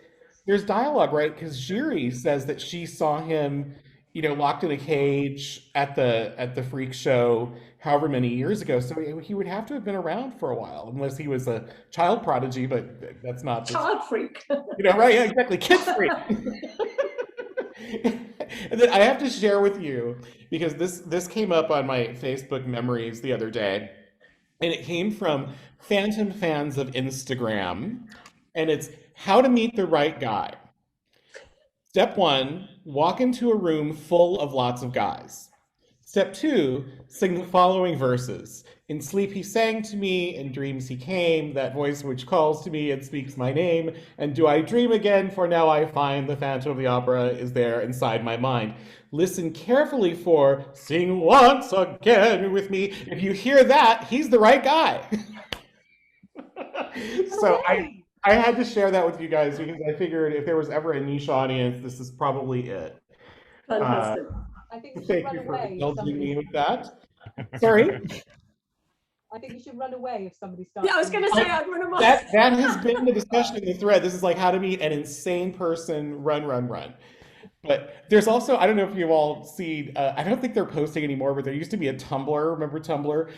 dialogue, right? Because Jiri says that she saw him, locked in a cage at the freak show however many years ago. So he would have to have been around for a while, unless he was a child prodigy, but that's not child freak. Right? Yeah, exactly. Kid freak. And then I have to share with you, because this came up on my Facebook memories the other day, and it came from Phantom fans of Instagram, and it's how to meet the right guy. Step 1, walk into a room full of lots of guys. Step 2, sing the following verses. In sleep he sang to me, in dreams he came, that voice which calls to me and speaks my name. And do I dream again, for now I find the Phantom of the Opera is there inside my mind. Listen carefully for sing once again with me. If you hear that, he's the right guy. So I had to share that with you guys, because I figured if there was ever a niche audience, this is probably it. Fantastic. I think you should Thank run you for away. indulging me with that. Sorry? I think you should run away if somebody starts. Yeah, I was going to say I'd run away. That has been the discussion in the thread. This is like how to meet an insane person, run. But there's also, I don't know if you've all seen, I don't think they're posting anymore, but there used to be a Tumblr, remember Tumblr?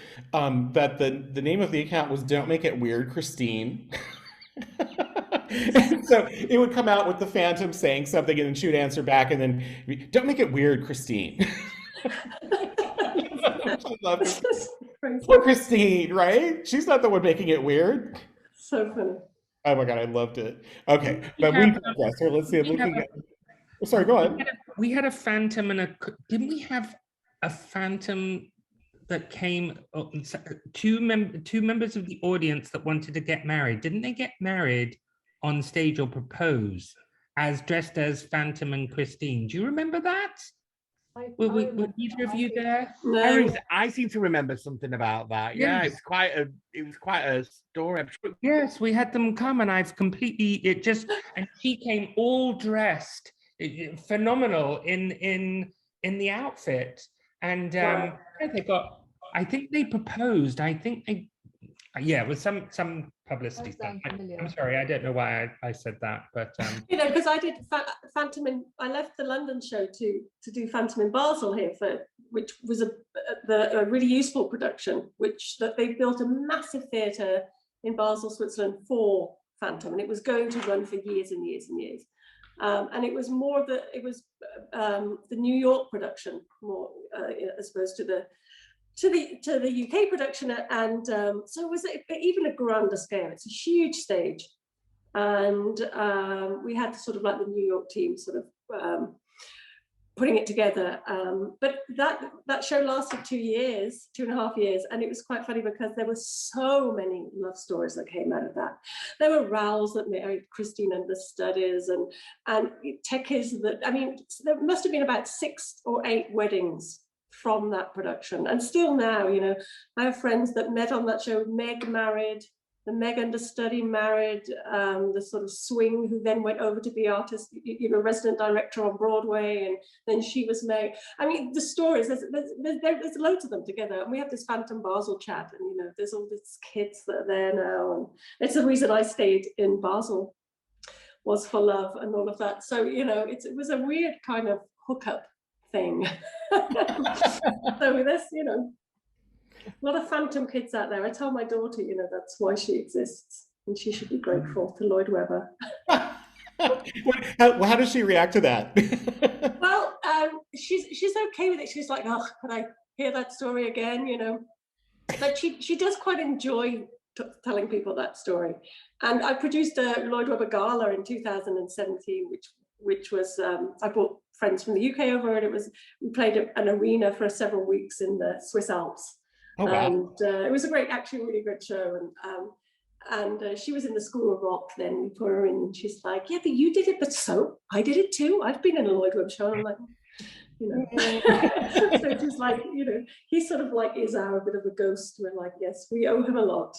That the name of the account was Don't Make It Weird, Christine. And so it would come out with the Phantom saying something, and then she would answer back, and then, don't make it weird, Christine. Poor Christine, right? She's not the one making it weird. So funny. Oh my God, I loved it. Okay, but we digress. Here, let's see. Sorry, go on. We had a Phantom didn't we have a Phantom that came, two members of the audience that wanted to get married? Didn't they get married on stage or propose as dressed as Phantom and Christine? Do you remember that? Were either of you there? No. I seem to remember something about that. Yeah, Yes. it was quite a story. Yes, we had them come, and and she came all dressed, phenomenal in the outfit, and I think they proposed. It was some publicity stuff. I'm sorry, I don't know why I said that, but because I did Phantom I left the London show to do Phantom in Basel here, which was a really useful production, that they built a massive theatre in Basel, Switzerland for Phantom, and it was going to run for years and years and years. And it was more of the New York production, more as opposed to the UK production, and so it was even a grander scale. It's a huge stage, and we had sort of like the New York team sort of putting it together. But that show lasted 2.5 years, and it was quite funny because there were so many love stories that came out of that. There were Rowells that married Christine and the Studies, and Techies that, I mean, there must have been about 6 or 8 weddings from that production. And still now, you know, I have friends that met on that show. Meg married, the Meg understudy married the sort of swing, who then went over to be artist, you know, resident director on Broadway, and then she was married. I mean, the stories, there's loads of them together. And we have this Phantom Basel chat, and, you know, there's all these kids that are there now. And it's the reason I stayed in Basel, was for love and all of that. So, you know, it was a weird kind of hookup thing. So there's, you know, a lot of Phantom kids out there. I tell my daughter, you know, that's why she exists, and she should be grateful to Lloyd Webber. How does she react to that? Well, she's okay with it. She's like, oh, could I hear that story again, you know? But she does quite enjoy telling people that story. And I produced a Lloyd Webber Gala in 2017, which was, I brought friends from the UK over, and we played an arena for several weeks in the Swiss Alps. Oh, wow. And it was a actually really good show. And she was in the School of Rock then. We put her in, and she's like, yeah, but you did it, but so I did it too. I've been in a Lloyd Webber show. And I'm like, you know. So it's just like, you know, he sort of like is our bit of a ghost. We're like, yes, we owe him a lot.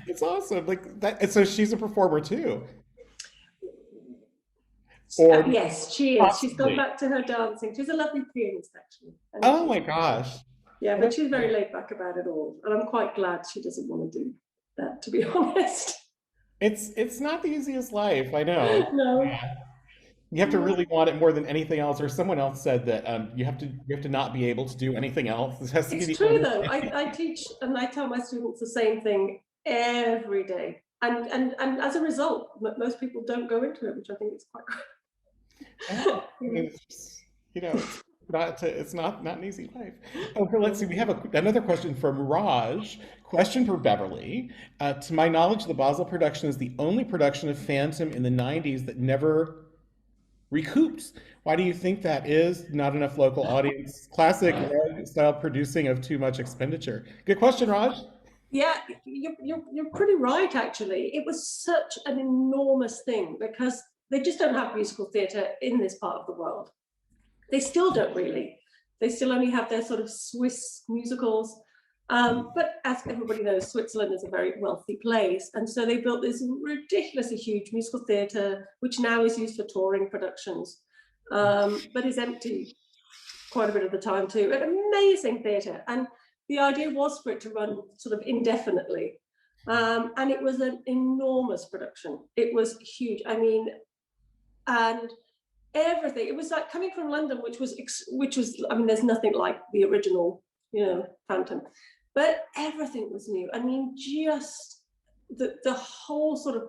It's awesome. Like that. And so she's a performer too. Or yes, she is. Possibly. She's gone back to her dancing. She's a lovely pianist, actually. And oh my gosh. Yeah, but she's very laid back about it all. And I'm quite glad she doesn't want to do that, to be honest. It's not the easiest life, I know. No. You have to really want it more than anything else. Or someone else said that you have to not be able to do anything else. This has to it's true though. I teach and I tell my students the same thing every day. And as a result, most people don't go into it, which I think is quite good. You know, it's not an easy life. Okay, let's see. We have another question from Raj. Question for Beverly. To my knowledge, the Basel production is the only production of Phantom in the 90s that never recouped. Why do you think that is? Not enough local audience. Classic style producing of too much expenditure. Good question, Raj. Yeah, you're pretty right, actually. It was such an enormous thing because they just don't have musical theatre in this part of the world. They still don't really. They still only have their sort of Swiss musicals. But as everybody knows, Switzerland is a very wealthy place. And so they built this ridiculously huge musical theatre, which now is used for touring productions, but is empty quite a bit of the time too. An amazing theatre. And the idea was for it to run sort of indefinitely. And it was an enormous production. It was huge. I mean, and everything, it was like coming from London, which was, I mean, there's nothing like the original, you know, Phantom, but everything was new. I mean, just the whole sort of,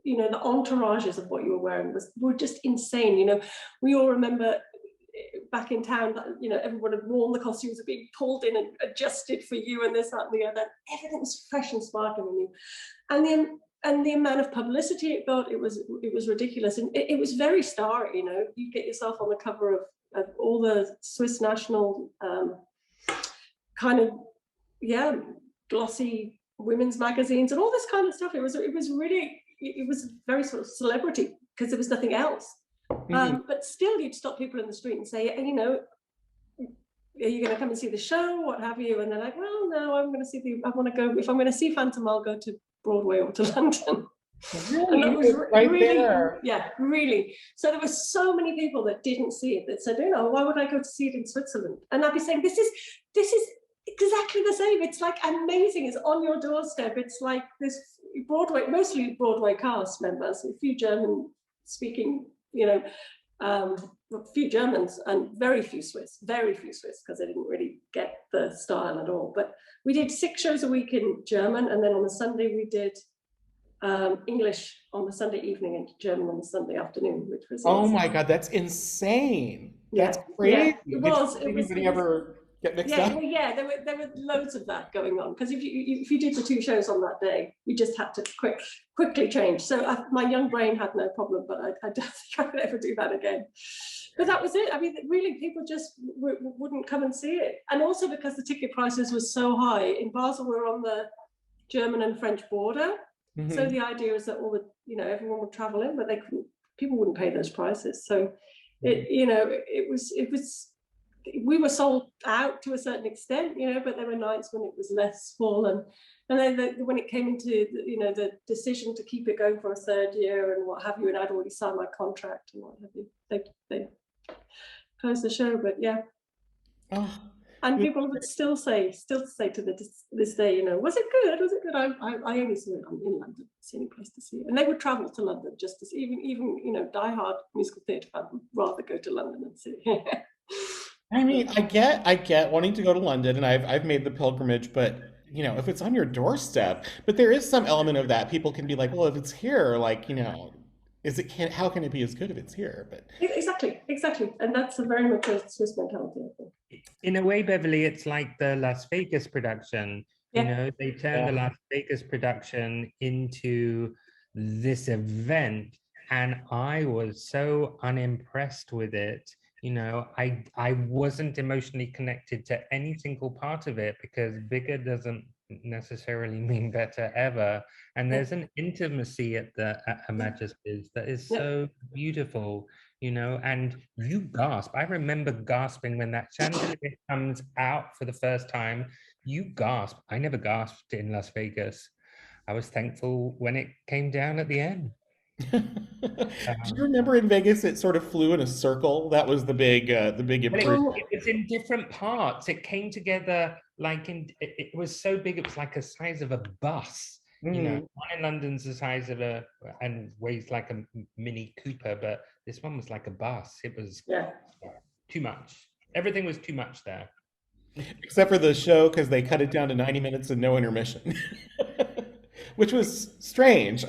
you know, the entourages of what you were wearing were just insane. You know, we all remember back in town that, you know, everyone had worn the costumes, were being pulled in and adjusted for you and this, that, and the other. Everything was fresh and sparkling and new. And the amount of publicity it got, it was ridiculous. And it was very starry, you know. You get yourself on the cover of all the Swiss national kind of, yeah, glossy women's magazines and all this kind of stuff. It was very sort of celebrity because there was nothing else. But still, you'd stop people in the street and say, you know, are you going to come and see the show? What have you? And they're like, well, no, I want to go. If I'm going to see Phantom, I'll go to Broadway or to London. Really? And it was right really, there. Yeah, really. So there were so many people that didn't see it that said, you know, why would I go to see it in Switzerland? And I'd be saying, this is exactly the same. It's like amazing. It's on your doorstep. It's like this Broadway, mostly Broadway cast members, a few German speaking, you know, a few Germans and very few Swiss, because they didn't really get the style at all. But we did 6 shows a week in German, and then on a Sunday we did English on the Sunday evening and German on the Sunday afternoon, which was Oh awesome. my God, that's insane. That's Yeah, crazy. yeah, it was. Did anybody ever get mixed Yeah, up? well, yeah, there were loads of that going on, because if you did the 2 shows on that day, we just had to quickly change. So my young brain had no problem, but I don't think I could ever do that again. But that was it. I mean, really, people just wouldn't come and see it, and also because the ticket prices were so high. In Basel, we're on the German and French border, so the idea is that all the everyone would travel in, but they couldn't. People wouldn't pay those prices, so it was. We were sold out to a certain extent, but there were nights when it was less full, and then when it came into the decision to keep it going for a 3rd year and what have you, and I'd already signed my contract and what have you, they closed the show. But yeah, and people would still say to this day, was it good? Was it good? I only saw it in London. It's the only place to see it, and they would travel to London just to see, even diehard musical theatre fans would rather go to London and see it. I mean, I get wanting to go to London, and I've made the pilgrimage, but if it's on your doorstep, but there is some element of that. People can be like, well, if it's here, like, how can it be as good if it's here? But exactly, and that's very much a Swiss mentality, I think. In a way, Beverly, it's like the Las Vegas production. They turned the Las Vegas production into this event, and I was so unimpressed with it. I wasn't emotionally connected to any single part of it, because bigger doesn't necessarily mean better ever. And there's an intimacy at a Majesty's that is so beautiful, and you gasp. I remember gasping when that chandelier comes out for the first time. You gasp. I never gasped in Las Vegas. I was thankful when it came down at the end. Do you remember in Vegas it sort of flew in a circle? That was the big improvement. It was in different parts. It came together like it was so big, it was like the size of a bus. One in London's the size of and weighs like a Mini Cooper, but this one was like a bus. It was too much. Everything was too much there. Except for the show, because they cut it down to 90 minutes and no intermission. Which was strange.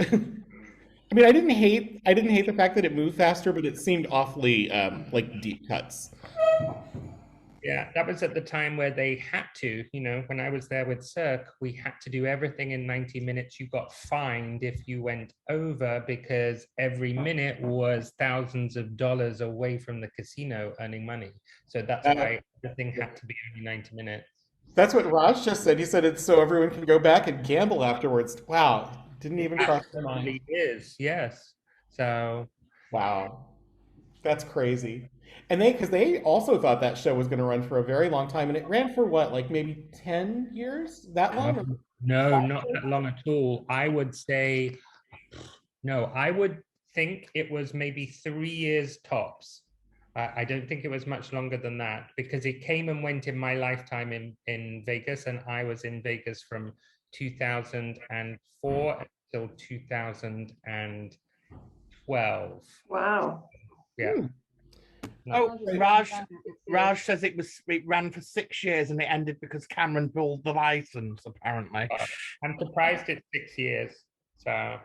I mean, I didn't hate the fact that it moved faster, but it seemed awfully like deep cuts. Yeah, that was at the time where they had to, when I was there with Cirque, we had to do everything in 90 minutes. You got fined if you went over, because every minute was thousands of dollars away from the casino earning money. So that's why everything had to be only 90 minutes. That's what Raj just said. He said it's so everyone can go back and gamble afterwards. Wow. Didn't even cross my mind. It is, yes. So, wow, that's crazy. And because they also thought that show was going to run for a very long time, and it ran for what, like maybe 10 years? That long? No, not that long at all. I would say, no, I would think it was maybe 3 years tops. I don't think it was much longer than that, because it came and went in my lifetime in Vegas, and I was in Vegas from 2004 until 2012. Wow. Yeah. Oh, Raj says it ran for 6 years and it ended because Cameron pulled the license, apparently. I'm surprised it's 6 years. So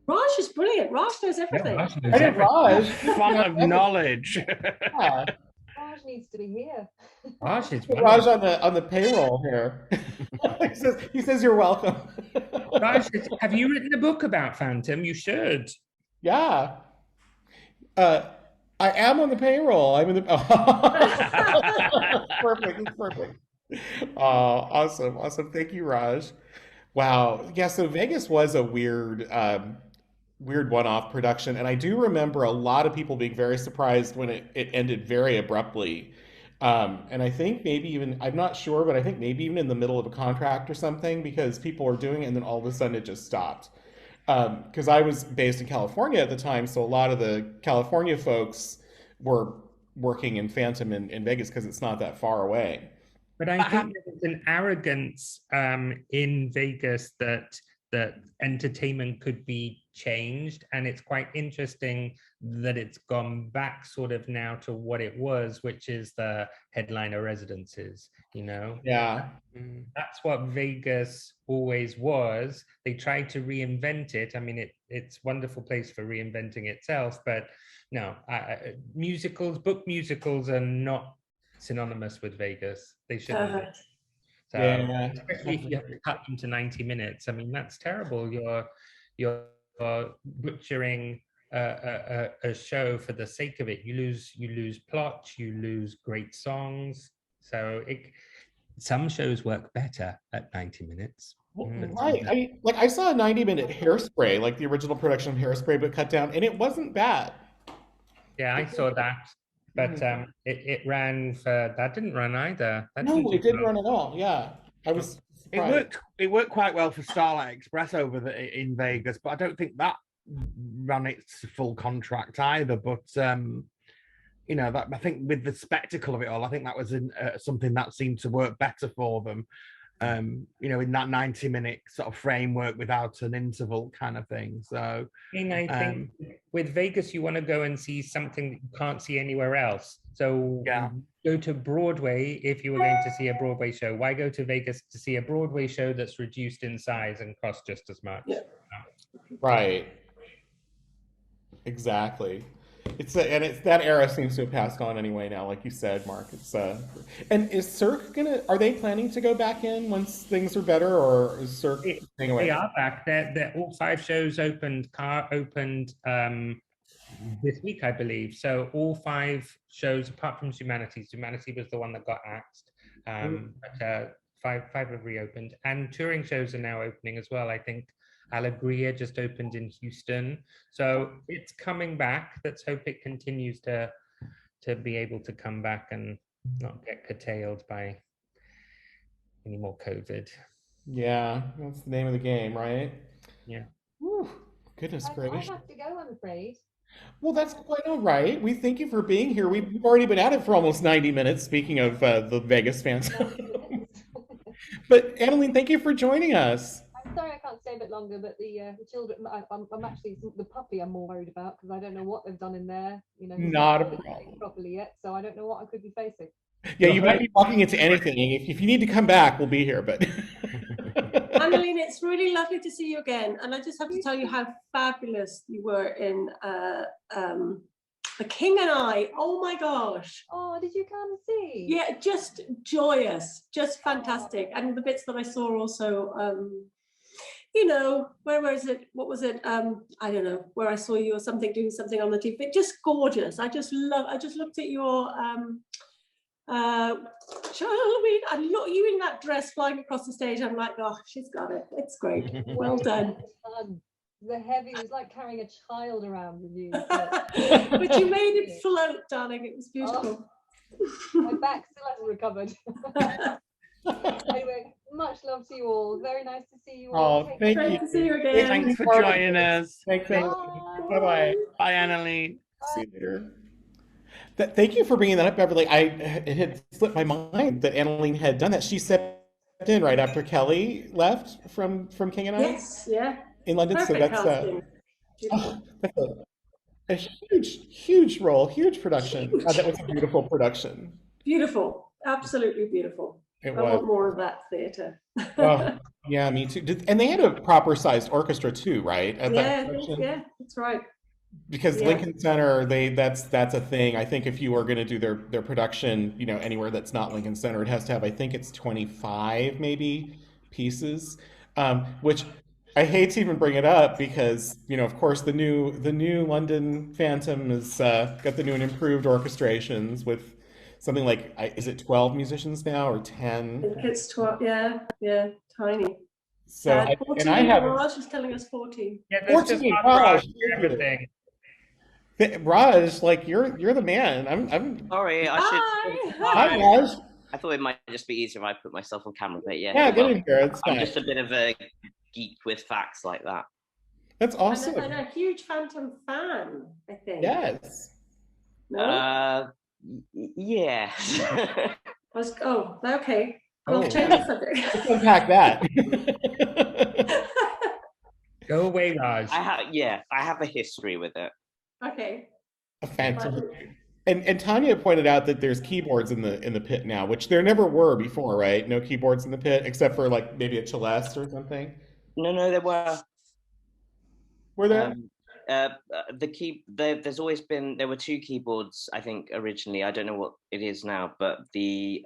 Raj is brilliant. Raj knows everything. Raj. Font of knowledge. Yeah. Raj needs to be here. Raj is Raj on the payroll here. he says you're welcome. Raj, have you written a book about Phantom? You should. Yeah. I am on the payroll. I'm in the. Perfect. It's perfect. Awesome. Thank you, Raj. Wow. Yeah. So Vegas was a weird one-off production, and I do remember a lot of people being very surprised when it ended very abruptly. And I think maybe even, I'm not sure, but I think maybe even in the middle of a contract or something, because people were doing it and then all of a sudden it just stopped. Because I was based in California at the time, so a lot of the California folks were working in Phantom in Vegas because it's not that far away. But I think there's an arrogance in Vegas that entertainment could be changed, and it's quite interesting that it's gone back sort of now to what it was, which is the headliner residences, you know. Yeah. That's what Vegas always was. They tried to reinvent it. I mean, it's a wonderful place for reinventing itself, but no, book musicals are not synonymous with Vegas. They shouldn't be. So, Yeah. especially if you have to cut them to 90 minutes. I mean, that's terrible. You're butchering a show for the sake of it. You lose plot, you lose great songs. So some shows work better at 90 minutes. Right. I saw a 90-minute Hairspray, like the original production of Hairspray, but cut down, and it wasn't bad. Yeah, I saw that. But it ran for, that didn't run either. No, it didn't run at all. Yeah. I was surprised. It worked quite well for Starlight Express in Vegas, but I don't think that ran its full contract either. But you know, that I think with the spectacle of it all, I think that was something that seemed to work better for them. You know, in that 90-minute sort of framework without an interval kind of thing. So I think with Vegas, you want to go and see something that you can't see anywhere else. So go to Broadway if you were going to see a Broadway show. Why go to Vegas to see a Broadway show that's reduced in size and costs just as much? Yeah. Right. Exactly. It's that era seems to have passed on anyway now, like you said, Mark. It's and is Cirque are they planning to go back in once things are better, or is Cirque staying away? They are back. They're all 5 shows opened this week, I believe. So all 5 shows, apart from Humanities was the one that got axed. But 5 have reopened, and touring shows are now opening as well. I think Alegria just opened in Houston, so it's coming back. Let's hope it continues to be able to come back and not get curtailed by any more COVID. Yeah, that's the name of the game, right? Yeah. Whew, goodness gracious. I have to go, I'm afraid. Well, that's quite all right. We thank you for being here. We've already been at it for almost 90 minutes, speaking of the Vegas fans. But Anneline, thank you for joining us. I'm sorry I can't stay a bit longer, but the children, I'm actually, the puppy I'm more worried about, because I don't know what they've done in there. You know, not a problem properly yet, so I don't know what I could be facing. Yeah, you might be walking into anything. If you need to come back, we'll be here. But Annalene, it's really lovely to see you again, and I just have to tell you how fabulous you were in The King and I. Oh my gosh! Oh, did you come and see? Yeah, just joyous, just fantastic. And the bits that I saw also, you know, where was it? What was it? I don't know, where I saw you or something, doing something on the TV. Just gorgeous. I just looked at your Charlene, I look you in that dress flying across the stage. I'm like, oh, she's got it. It's great. Well done. The heavy, it was like carrying a child around with you. But you made it float, darling. It was beautiful. Oh, my back still hasn't recovered. Anyway, much love to you all. Very nice to see you all. Oh, thank you. Great to see you again. Thanks for joining us. Thanks. Bye-bye. Bye, Annaline. See you later. Thank you for bringing that up, Beverly. It had slipped my mind that Annalene had done that. She stepped in right after Kelly left from King and I. Yes, yeah. In London. Perfect So that's a huge role, huge production. That was a beautiful production. Beautiful, absolutely beautiful. It I was. want more of that theatre. Oh, yeah, me too. And they had a proper sized orchestra too, right? Yeah, that's right. Because Lincoln Center, that's a thing. I think if you are going to do their production, you know, anywhere that's not Lincoln Center, it has to have, I think it's 25 maybe pieces, which I hate to even bring it up because, you know, of course the new London Phantom has got the new and improved orchestrations with something like, is it 12 musicians now or 10? I think it's 12. Yeah, tiny. So I have. Raj is telling us 14. Yeah, 14. Raj, everything. Raj, like you're the man. I'm sorry. Hi, Raj. I thought it might just be easier if I put myself on camera, but yeah. Yeah, get in here. It's fine. I'm just a bit of a geek with facts like that. That's awesome. And a huge Phantom fan, I think. Yes. No? Yeah. Okay. I'll change the subject. Let's unpack that. Go away, Raj. I have a history with it. Okay. Fantastic. And Tanya pointed out that there's keyboards in the pit now, which there never were before, right? No keyboards in the pit, except for like maybe at Celeste or something. No, there were. Were there? There's always been, there were two keyboards, I think, originally. I don't know what it is now, but the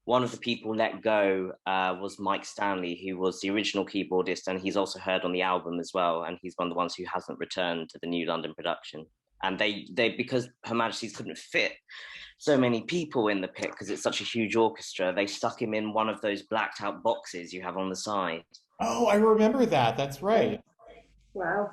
one of the people let go was Mike Stanley, who was the original keyboardist, and he's also heard on the album as well, and he's one of the ones who hasn't returned to the new London production. And they because Her Majesty's couldn't fit so many people in the pit because it's such a huge orchestra, they stuck him in one of those blacked out boxes you have on the side. Oh, I remember that. That's right. Wow.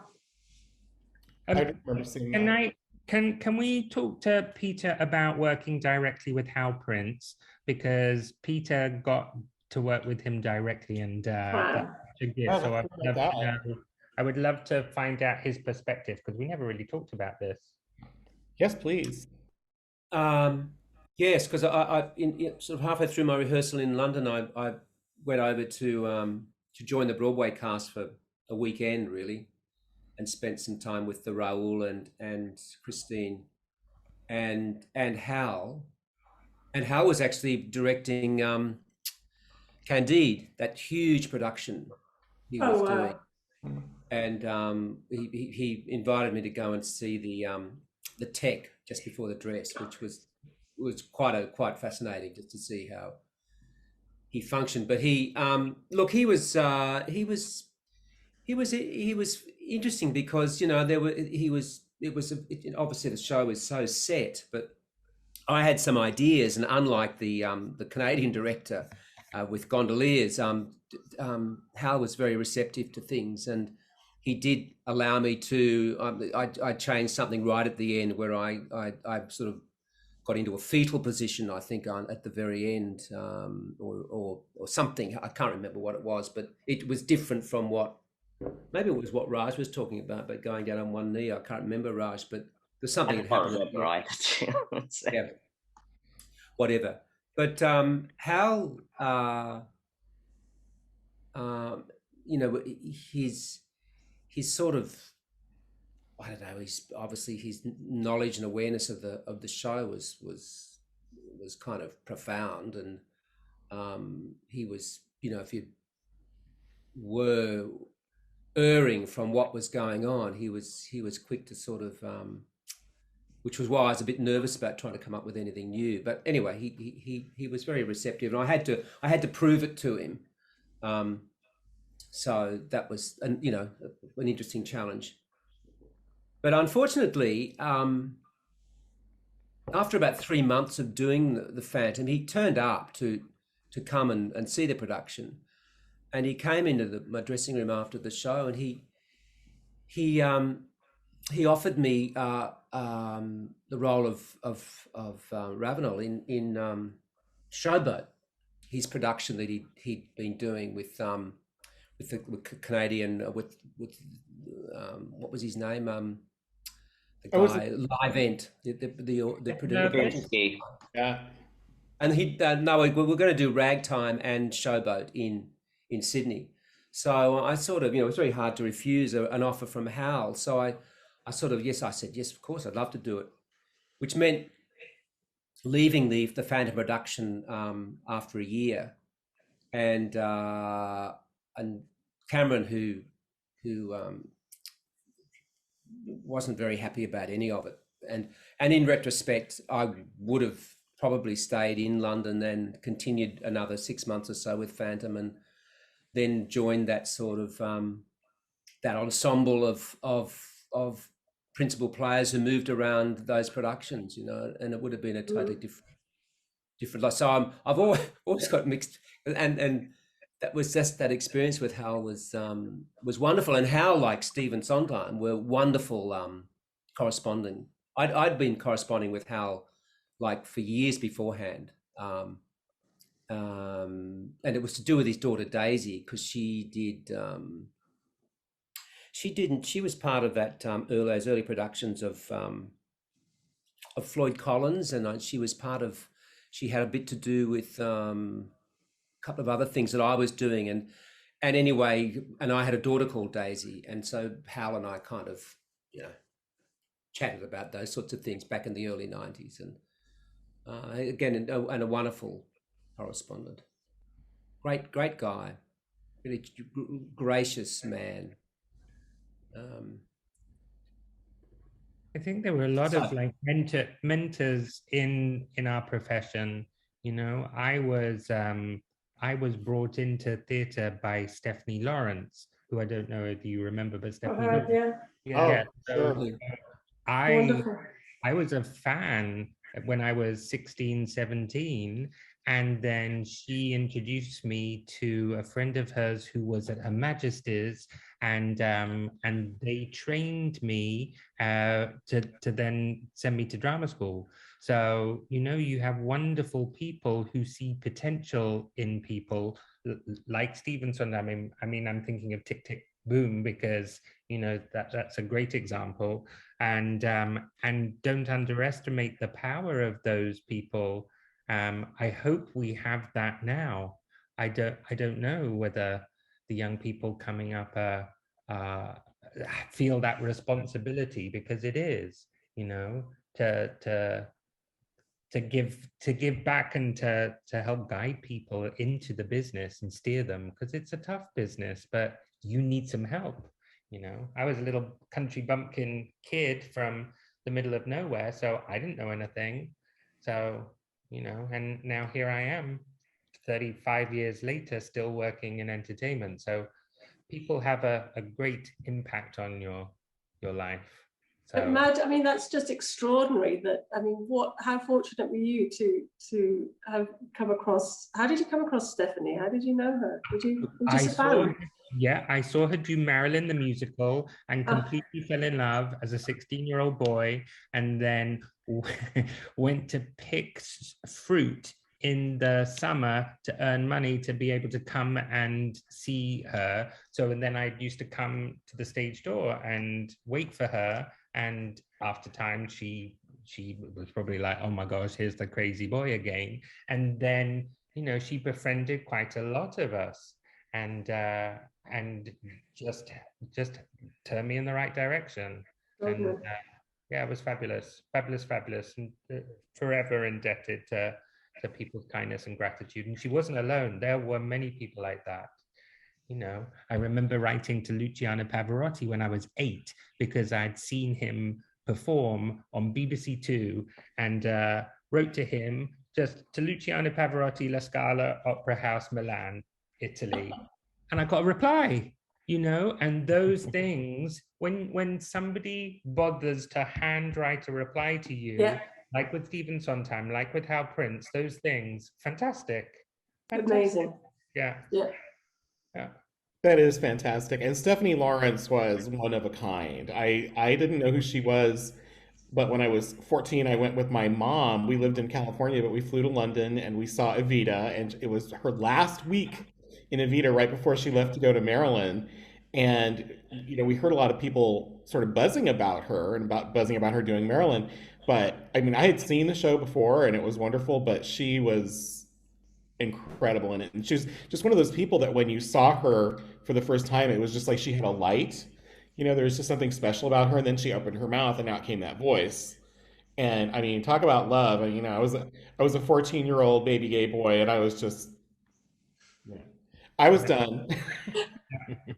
I remember seeing that. Can we talk to Peter about working directly with Hal Prince, because Peter got to work with him directly, and that's such a gift. So I would love to find out his perspective, because we never really talked about this. Yes, please. Yes, because I sort of halfway through my rehearsal in London, I went over to join the Broadway cast for a weekend, really, and spent some time with the Raoul and Christine and Hal. And Hal was actually directing Candide, that huge production he was doing. And he invited me to go and see the tech just before the dress, which was quite fascinating just to see how he functioned. But he was interesting because, you know, obviously the show was so set, but I had some ideas, and unlike the Canadian director with Gondoliers, Hal was very receptive to things, and he did allow me to. I changed something right at the end where I sort of got into a fetal position, I think, at the very end, or something. I can't remember what it was, but it was different from what. Maybe it was what Raj was talking about, but going down on one knee. I can't remember, Raj, but there's something that happened. Right. Yeah. Whatever. But Hal, you know, his sort of, I don't know, he's obviously his knowledge and awareness of the show was kind of profound, and he was, you know, if you were erring from what was going on, he was quick to sort of, which was why I was a bit nervous about trying to come up with anything new. But anyway, he was very receptive, and I had to prove it to him. So that was an interesting challenge. But unfortunately, after about 3 months of doing the Phantom, he turned up to come and see the production. And he came into my dressing room after the show, and he offered me the role of Ravenel in Showboat, his production that he'd been doing with the Canadian with what was his name, the guy Livent, the producer. Yeah. And we were going to do Ragtime and Showboat in Sydney. So I sort of, it was very hard to refuse an offer from Hal. So I said, yes, of course, I'd love to do it, which meant leaving the Phantom production after a year, and Cameron, who wasn't very happy about any of it, and in retrospect, I would have probably stayed in London and continued another 6 months or so with Phantom, and then joined that sort of that ensemble of principal players who moved around those productions, and it would have been a totally different life. So I've always got mixed, and that was just that experience with Hal was wonderful. And Hal, like Stephen Sondheim, were wonderful corresponding. I'd been corresponding with Hal like for years beforehand. And it was to do with his daughter Daisy, because she was part of that those early productions of Floyd Collins, and she had a bit to do with a couple of other things that I was doing, And anyway, and I had a daughter called Daisy, and so Hal and I kind of, you know, chatted about those sorts of things back in the early 90s. And again, and a wonderful correspondent. Great guy, really gracious man. I think there were a lot of like mentors in our profession. You know, I was brought into theatre by Stephanie Lawrence, who I don't know if you remember, but Stephanie. Yeah. So Wonderful. I was a fan when I was 16, 17, and then she introduced me to a friend of hers who was at Her Majesty's, and they trained me to then send me to drama school. So, you know, you have wonderful people who see potential in people like Stevenson. I mean, I'm thinking of Tick Tick Boom because, you know, that's a great example. And don't underestimate the power of those people. I hope we have that now. I don't know whether the young people coming up feel that responsibility, because it is, you know, to give back and to help guide people into the business and steer them, because it's a tough business, but you need some help. You know, I was a little country bumpkin kid from the middle of nowhere, so I didn't know anything. So, you know, and now here I am 35 years later, still working in entertainment. So people have a great impact on your life. So, But Mad, I mean, that's just extraordinary. That, I mean, how fortunate were you to have come across? How did you come across Stephanie? How did you know her? Were you just a fan? Yeah, I saw her do Marilyn the musical and completely fell in love as a 16-year-old boy, and then went to pick fruit in the summer to earn money to be able to come and see her. So, and then I used to come to the stage door and wait for her. And after time, she was probably like, oh my gosh, here's the crazy boy again. And then, you know, she befriended quite a lot of us, and just turned me in the right direction. And yeah, it was fabulous, and forever indebted to people's kindness and gratitude. And she wasn't alone. There were many people like that. You know, I remember writing to Luciano Pavarotti when I was 8 because I'd seen him perform on BBC Two, and wrote to him, just to Luciano Pavarotti, La Scala, Opera House, Milan, Italy. And I got a reply, you know, and those things, when somebody bothers to handwrite a reply to you, like with Stephen Sondheim, like with Hal Prince, those things, fantastic. Amazing. Yeah. That is fantastic. And Stephanie Lawrence was one of a kind. I didn't know who she was, but when I was 14, I went with my mom. We lived in California, but we flew to London and we saw Evita, and it was her last week in Evita right before she left to go to Maryland. And, you know, we heard a lot of people sort of buzzing about her and buzzing about her doing Maryland. But I mean, I had seen the show before and it was wonderful, but she was incredible in it. And she was just one of those people that when you saw her for the first time, it was just like she had a light. You know, there was just something special about her. And then she opened her mouth and out came that voice. And I mean, talk about love. And, you know, I was a 14-year-old baby gay boy, and I was just, I was done.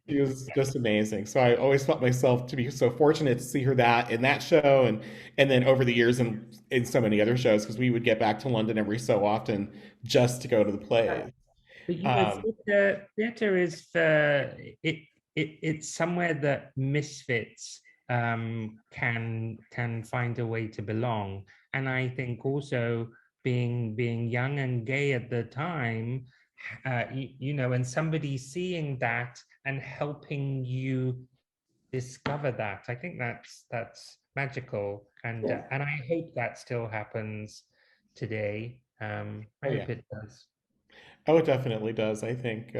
She was just amazing. So I always felt myself to be so fortunate to see her in that show, and then over the years in so many other shows, because we would get back to London every so often just to go to the plays. But you know, theatre is it's somewhere that misfits can find a way to belong. And I think also being young and gay at the time, you know, and somebody seeing that and helping you discover that, I think that's magical, and I hope that still happens today. I hope it does. Oh, it definitely does. I think,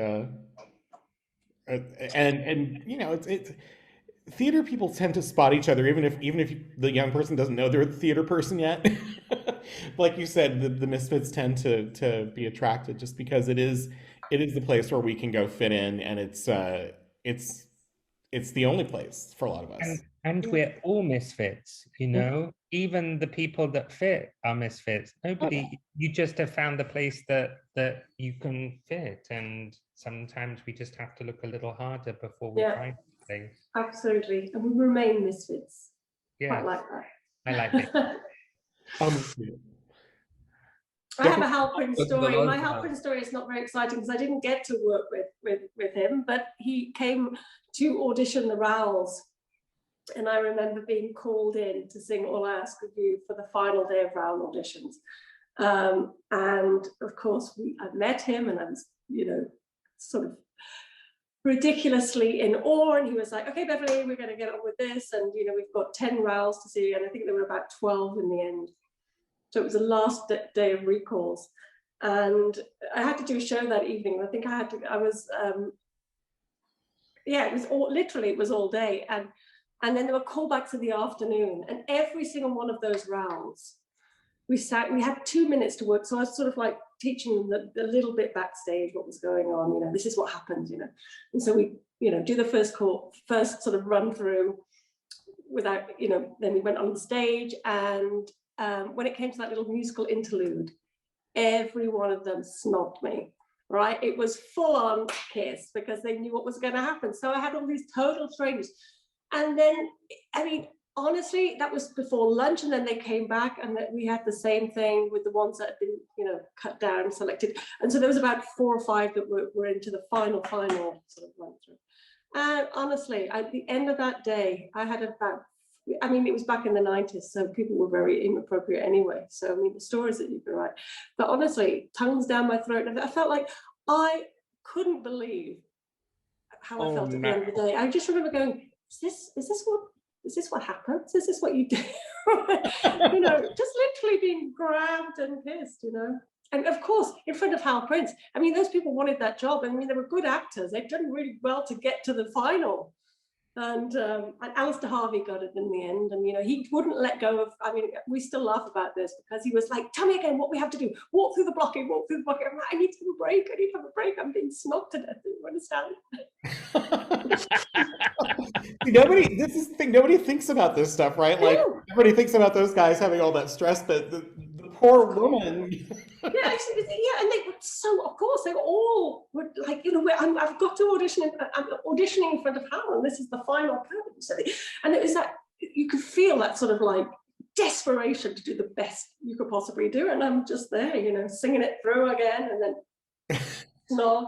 and you know, it's theater people tend to spot each other, even if the young person doesn't know they're the theater person yet. Like you said, the misfits tend to be attracted just because it is it is the place where we can go fit in, and it's the only place for a lot of us. And we're all misfits, you know, even the people that fit are misfits. Nobody, you just have found the place that you can fit. And sometimes we just have to look a little harder before we find the place. Absolutely. And we remain misfits. Yeah. Quite like that. I like it. I have a Hal Prince story. My Hal Prince story is not very exciting because I didn't get to work with him, but he came to audition the Rowells. And I remember being called in to sing All I Ask of You for the final day of Rowell auditions. And of course, I met him, and I was, you know, sort of ridiculously in awe. And he was like, okay, Beverly, we're going to get on with this. And, you know, we've got 10 Rowells to see. And I think there were about 12 in the end. So it was the last day of recalls. And I had to do a show that evening. I think it was all day. And then there were callbacks in the afternoon, and every single one of those rounds, we had 2 minutes to work. So I was sort of like teaching them the little bit backstage, what was going on, you know, this is what happens, you know. And so we, you know, do the first sort of run through without, you know, then we went on the stage. And when it came to that little musical interlude, every one of them snobbed me, right? It was full on kiss because they knew what was going to happen. So I had all these total strangers. And then, I mean, honestly, that was before lunch, and then they came back, and we had the same thing with the ones that had been, you know, cut down, selected. And so there was about 4 or 5 that were into the final sort of run through. And honestly, at the end of that day, I had about, I mean, it was back in the 90s, so people were very inappropriate anyway. So, I mean, the stories that you can write. But honestly, tongues down my throat, and I felt like I couldn't believe how I felt at the end of the day. I just remember going, is this what happens? Is this what you do? You know, just literally being grabbed and kissed, you know. And of course, in front of Hal Prince. I mean, those people wanted that job. I mean, they were good actors. They'd done really well to get to the final. And Alistair Harvey got it in the end. And, you know, he wouldn't let go of, I mean, we still laugh about this because he was like, tell me again what we have to do. Walk through the blocking, walk through the blocking. I'm like, I need to have a break. I need to have a break. I'm being snogged to death. Do you understand? This is the thing, nobody thinks about this stuff, right? Like, everybody thinks about those guys having all that stress, but the poor woman. And they were so, of course, they all were like, you know, I've got to audition, I'm auditioning in front of Hal, and this is the final curtain. And it was that, you could feel that sort of like desperation to do the best you could possibly do. And I'm just there, you know, singing it through again, and then snog.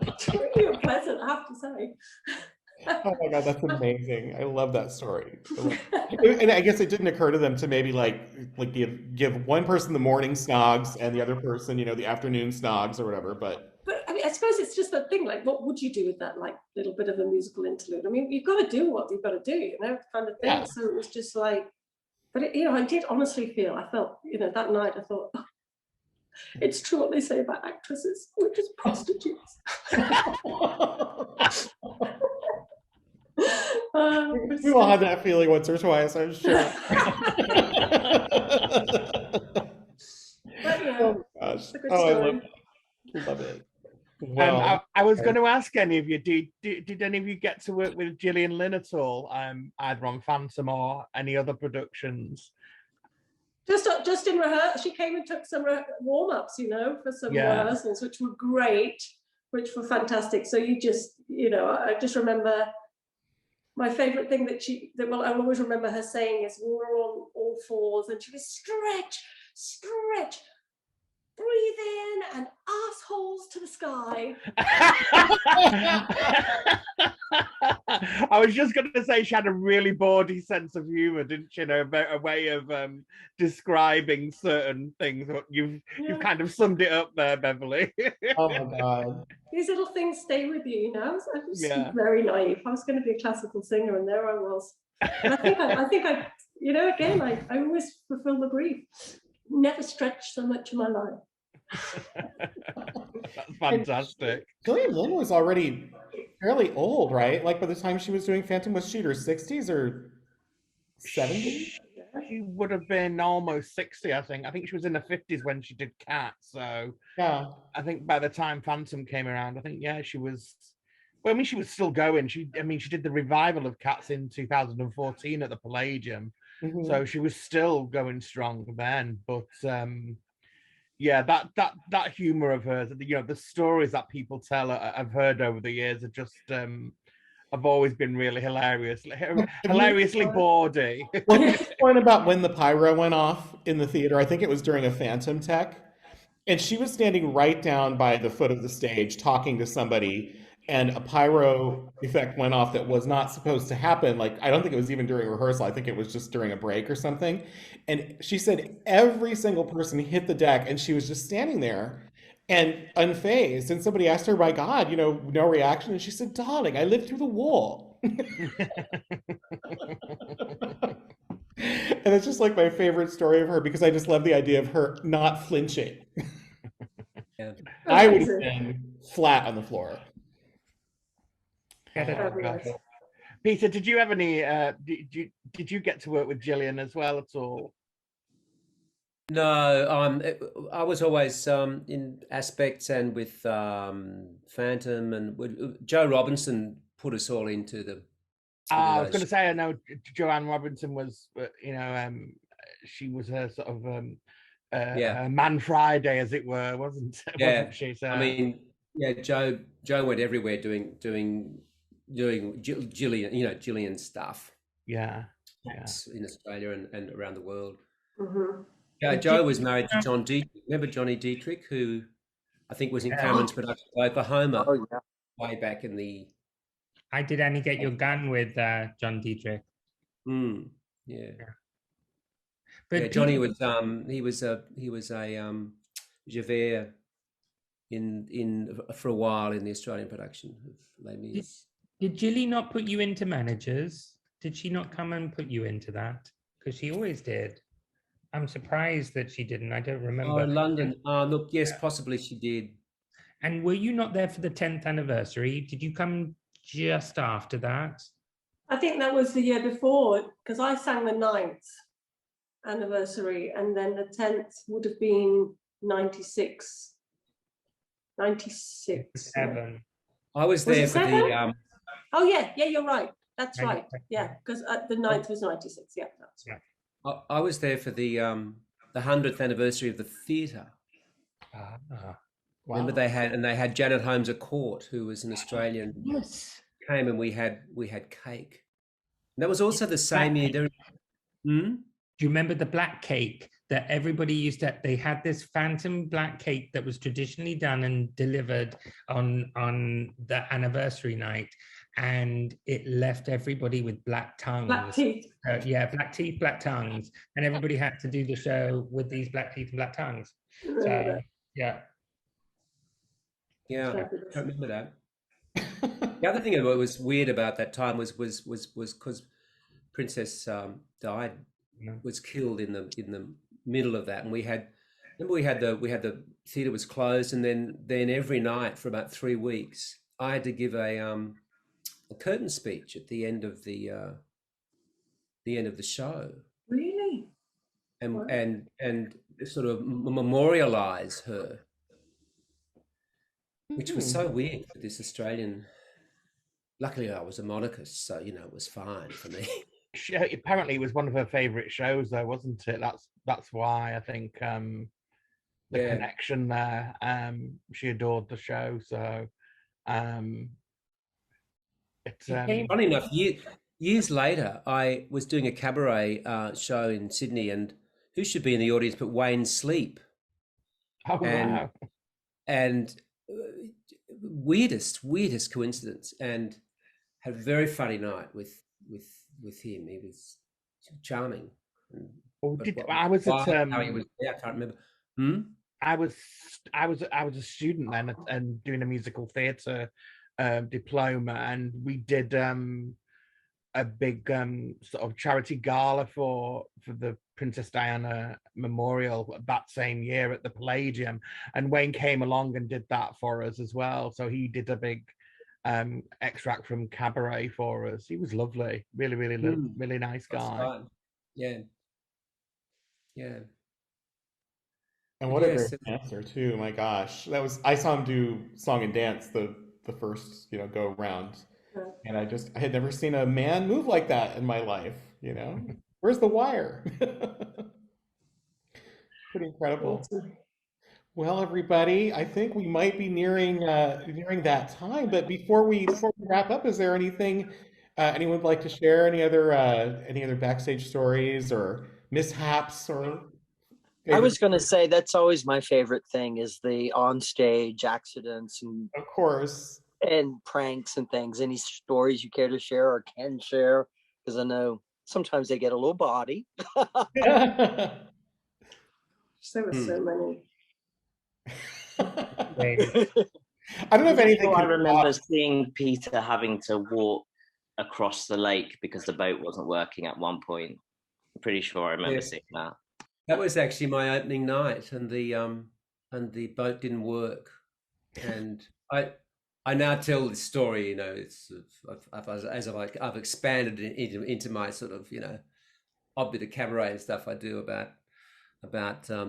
It's really unpleasant, I have to say. Oh my God, that's amazing. I love that story. And I guess it didn't occur to them to maybe like give one person the morning snogs and the other person, you know, the afternoon snogs or whatever. But I mean, I suppose it's just that thing, like, what would you do with that, like, little bit of a musical interlude? I mean, you've got to do what you've got to do, you know, kind of thing. Yeah. So it was just like, but it, you know, I did honestly feel, I felt, you know, that night I thought, oh, it's true what they say about actresses, we're just prostitutes. We all had that feeling once or twice, I'm sure. But, yeah, oh gosh! I love it. Well, I was going to ask any of you, did any of you get to work with Gillian Lynn at all, either on Phantom or any other productions? Just in rehearsal, she came and took some warm-ups, you know, for some rehearsals, which were great, which were fantastic. So you just, you know, I just remember my favorite thing well, I always remember her saying is, we were on all fours, and she was stretch, breathe in, and assholes to the sky. I was just going to say she had a really bawdy sense of humour, didn't she? You know, a way of describing certain things. You've kind of summed it up there, Beverly. Oh my God. These little things stay with you, you know. I was very naive. I was going to be a classical singer, and there I was. And I think I, you know, again, I always fulfill the brief. Never stretched so much in my life. That's fantastic. Gillian Lynn was already fairly old, right? Like by the time she was doing Phantom, was she in her 60s or 70s? She would have been almost 60, I think. I think she was in the 50s when she did Cats. So Yeah. I think by the time Phantom came around, I think, yeah, she was. Well, I mean, she was still going. She did the revival of Cats in 2014 at the Palladium. Mhm. So she was still going strong then. But yeah, that humor of hers, the stories that people tell, I've heard over the years are just have always been really hilarious, hilariously bawdy. What's the point about when the pyro went off in the theater? I think it was during a Phantom Tech, and she was standing right down by the foot of the stage talking to somebody, and a pyro effect went off that was not supposed to happen. Like, I don't think it was even during rehearsal. I think it was just during a break or something. And she said every single person hit the deck, and she was just standing there and unfazed. And somebody asked her, "My God, no reaction." And she said, "Darling, I lived through the war." And it's just like my favorite story of her, because I just love the idea of her not flinching. Yeah. I would have been flat on the floor. Peter, did you have any? Did you get to work with Gillian as well at all? No, I was always in aspects and with Phantom, and Joe Robinson put us all into the. I was going to say, I know Joanne Robinson was, she was a sort of a Man Friday, as it were, wasn't she? So, I mean, yeah, Joe went everywhere doing Gillian stuff. Yeah. In Australia and around the world. Mm-hmm. Yeah, Joe was married to John Dietrich. Remember Johnny Dietrich, who I think was in Cameron's production of Oklahoma way back in the. I Did Annie Get Your Gun with John Dietrich. Yeah. But Johnny was he was a Javert in for a while in the Australian production of Les Mis. Did Gilly not put you into managers? Did she not come and put you into that? Because she always did. I'm surprised that she didn't. I don't remember. Oh, London. Look, yes, possibly she did. And were you not there for the 10th anniversary? Did you come just after that? I think that was the year before, because I sang the 9th anniversary, and then the 10th would have been 96. 96. Seven. I was there for the. Oh yeah, you're right. That's right. Yeah, because the 9th was 96. Yeah, that's right. I was there for the 100th anniversary of the theatre. Wow. Remember they had Janet Holmes at court, who was an Australian. Yes. Came and we had cake. And that was also the same year. Do you remember the black cake that everybody used to? They had this phantom black cake that was traditionally done and delivered on the anniversary night, and it left everybody with black tongues. Black teeth. Black teeth, black tongues, and everybody had to do the show with these black teeth and black tongues. So yeah. Yeah, I don't remember that. The other thing that was weird about that time was because Princess died, was killed in the middle of that, and we had the theatre was closed, and then every night for about 3 weeks I had to give a curtain speech at the end of the show. Really? And sort of memorialize her, which was so weird for this Australian. Luckily, I was a monarchist, so it was fine for me. Apparently, it was one of her favourite shows, though, wasn't it? That's why I think the connection there. She adored the show, so it's funny enough. Years later, I was doing a cabaret show in Sydney, and who should be in the audience but Wayne Sleep? Oh, wow! And weirdest coincidence, and had a very funny night with him. He was charming. I was at how he was there, I can't remember. I was a student then and doing a musical theatre diploma, and we did a big sort of charity gala for the Princess Diana Memorial that same year at the Palladium, and Wayne came along and did that for us as well. So he did a big extract from Cabaret for us. He was lovely, really nice guy. Yeah. Yeah. And what a Yes. great dancer too. My gosh. That was I saw him do song and dance the first, go round. And I had never seen a man move like that in my life, Where's the wire? Pretty incredible. Well, everybody, I think we might be nearing that time. But before we wrap up, is there anything anyone would like to share? Any other backstage stories or mishaps or I was going to say that's always my favorite thing is the onstage accidents and of course pranks and things. Any stories you care to share or can share? Because I know sometimes they get a little bawdy. There were so many. I don't know if anything. I remember seeing Peter having to walk across the lake because the boat wasn't working at one point. I'm pretty sure I remember seeing that. That was actually my opening night, and the boat didn't work. And I now tell this story. It's I've expanded it into my sort of a bit of cabaret and stuff I do about the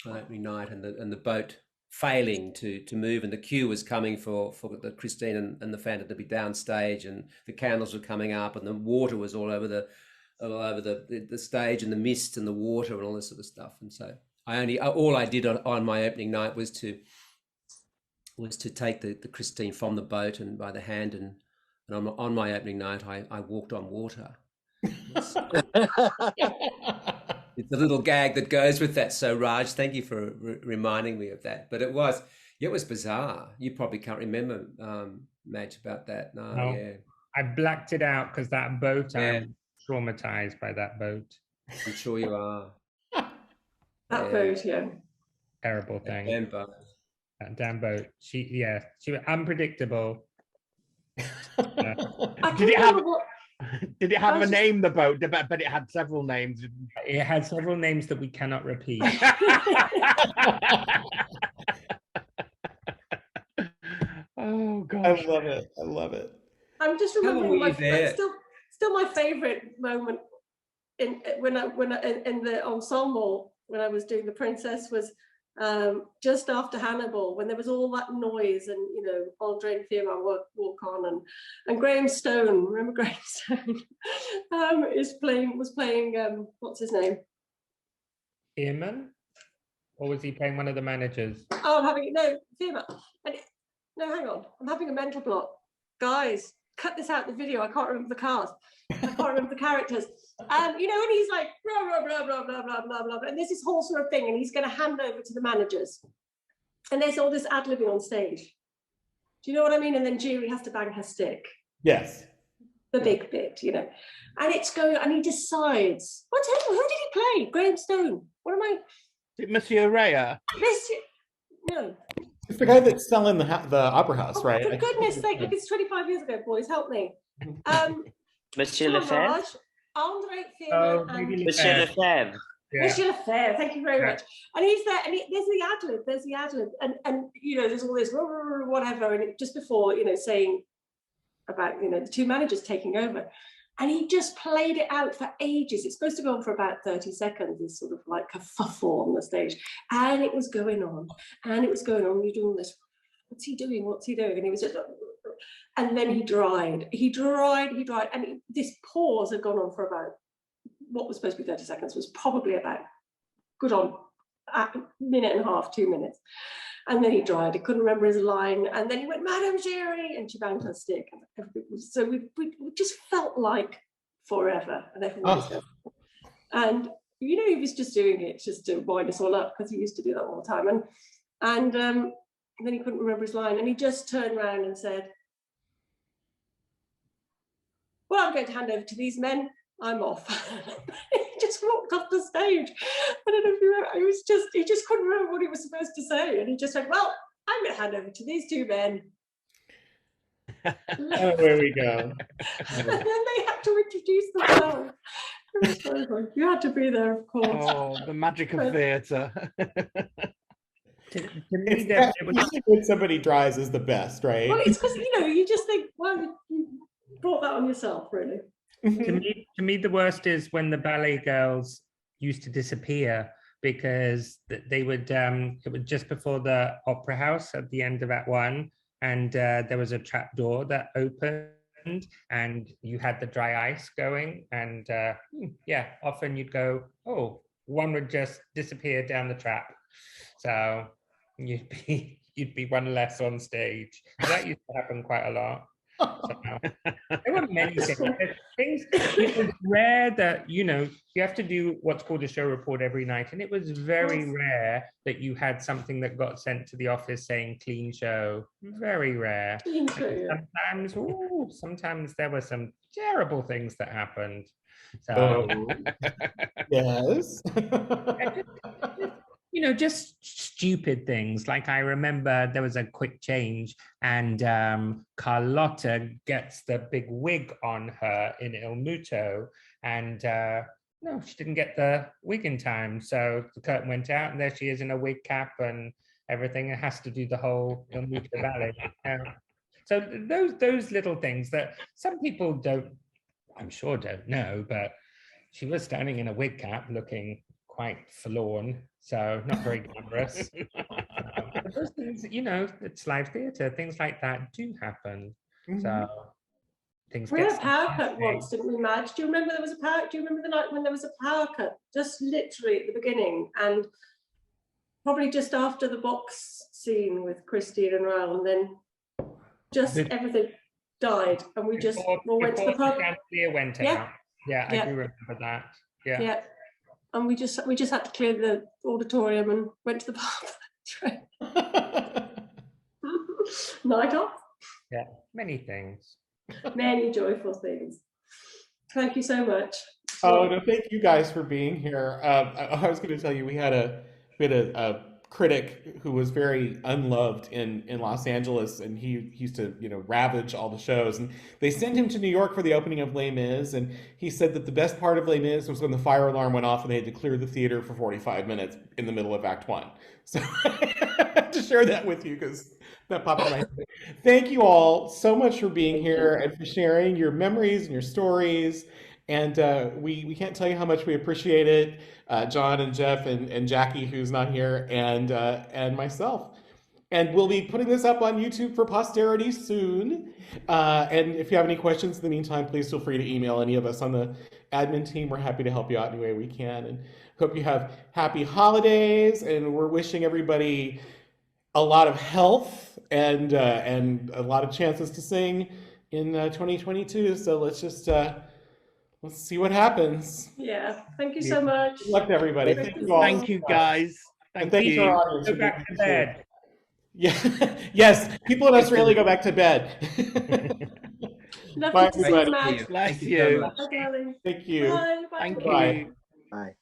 opening night and the boat failing to move, and the queue was coming for the Christine and the Phantom to be downstage, and the candles were coming up, and the water was all over the stage, and the mist and the water and all this sort of stuff. And so all I did on my opening night was to take the Christine from the boat and by the hand, and on my opening night I walked on water. It's a little gag that goes with that. So Raj, thank you for reminding me of that. But it was bizarre. You probably can't remember, Madge, about that. No, yeah. I blacked it out because that boat, I'm traumatized by that boat. I'm sure you are. That boat, yeah. Terrible thing. Damn boat. That damn boat. She was unpredictable. Did it have a name, the boat? But it had several names. It had several names that we cannot repeat. Oh gosh. I love it. I'm just remembering still my favorite moment in the ensemble when I was doing the Princess was just after Hannibal, when there was all that noise and Andre and Fiona walk on and Graham Stone, remember Graham Stone, was playing what's his name? Earman? Or was he playing one of the managers? Oh, Fiona. No, hang on. I'm having a mental block. Guys, cut this out in the video. I can't remember the cast. I can't remember the characters. And he's like, blah, blah, blah, blah, blah, blah, blah, blah. And there's this whole sort of thing, and he's going to hand over to the managers. And there's all this ad-libbing on stage. Do you know what I mean? And then Julie has to bang her stick. Yes. The big bit, And it's going, and he decides, who did he play? Graham Stone. What am I? Is it Monsieur Rea? No. It's the guy that's selling the opera house, right? For goodness sake, look, it's 25 years ago, boys. Help me. Monsieur Lefebvre? Andre Fiona and Monsieur Lefebvre. Yeah. Monsieur Lefebvre, thank you very much. And he's there, and there's the ad-lib, and there's all this whatever, and just before, saying about, the two managers taking over. And he just played it out for ages. It's supposed to go on for about 30 seconds, this sort of like a kerfuffle on the stage. And it was going on, and you're doing this, what's he doing? And he was just, and then he dried. And this pause had gone on for about, what was supposed to be 30 seconds was probably about good on a minute and a half, 2 minutes. And then he dried. He couldn't remember his line. And then he went, Madame Giry, and she banged her stick. So we just felt like forever. And everyone was going. And he was just doing it just to wind us all up, because he used to do that all the time. And then he couldn't remember his line. And he just turned around and said, well, I'm going to hand over to these men. I'm off. He just walked off the stage. I don't know if you remember. He just couldn't remember what he was supposed to say. And he just said, well, I'm going to hand over to these two men. Oh, there we go. And then they had to introduce themselves. It was so good. You had to be there, of course. Oh, the magic of theatre. When somebody dries is the best, right? Well, it's because, you just think, well, you brought that on yourself, really. To me, the worst is when the ballet girls used to disappear because they would, it was just before the Opera House at the end of Act One, and there was a trap door that opened and you had the dry ice going, and yeah, often you'd go, oh, one would just disappear down the trap. So you'd be one less on stage. That used to happen quite a lot. So, there were many things. It was rare that, you know, you have to do what's called a show report every night, and it was very rare that you had something that got sent to the office saying clean show. Very rare. Clean show. Sometimes, sometimes there were some terrible things that happened. So, yes. you know, just stupid things. Like I remember there was a quick change and Carlotta gets the big wig on her in Il Muto, and no, she didn't get the wig in time. So the curtain went out and there she is in a wig cap and everything. It has to do the whole Il Muto ballet. So those little things that some people I'm sure don't know, but she was standing in a wig cap looking quite forlorn, so not very glamorous. But those things, you know, it's live theatre, things like that do happen. So things we had a power cut once, didn't we, Madge? Do you remember there was a power? Do you remember the night when there was a power cut, just literally at the beginning, and probably just after the box scene with Christine and Raoul, and then just everything died, and we just all went to the pub. Went out. Yeah, I do remember that. Yeah. And we just had to clear the auditorium and went to the pub. Night off. Yeah, many things. Many joyful things. Thank you so much. Oh no, thank you guys for being here. I was going to tell you we had a critic who was very unloved in Los Angeles, and he used to, you know, ravage all the shows, and they sent him to New York for the opening of Les Mis, and he said that the best part of Les Mis was when the fire alarm went off and they had to clear the theater for 45 minutes in the middle of Act One. So I have to share that with you because that popped in my head. Thank you all so much for being here and for sharing your memories and your stories. And we can't tell you how much we appreciate it, John and Jeff and Jackie, who's not here, and myself. And we'll be putting this up on YouTube for posterity soon. And if you have any questions in the meantime, please feel free to email any of us on the admin team. We're happy to help you out any way we can. And hope you have happy holidays. And we're wishing everybody a lot of health and a lot of chances to sing in 2022. So let's just... let's see what happens. Yeah. Thank you so much. Good luck to everybody. Thank you all. Thank you, guys. Thank you. To our audience. Go back to bed. Yeah. Yes. People in Australia go back to bed. Lovely Bye, to see you, everybody. Madge. Bless you. Bye, darling. Thank you. Bye. Bye. Thank Bye. you. Bye.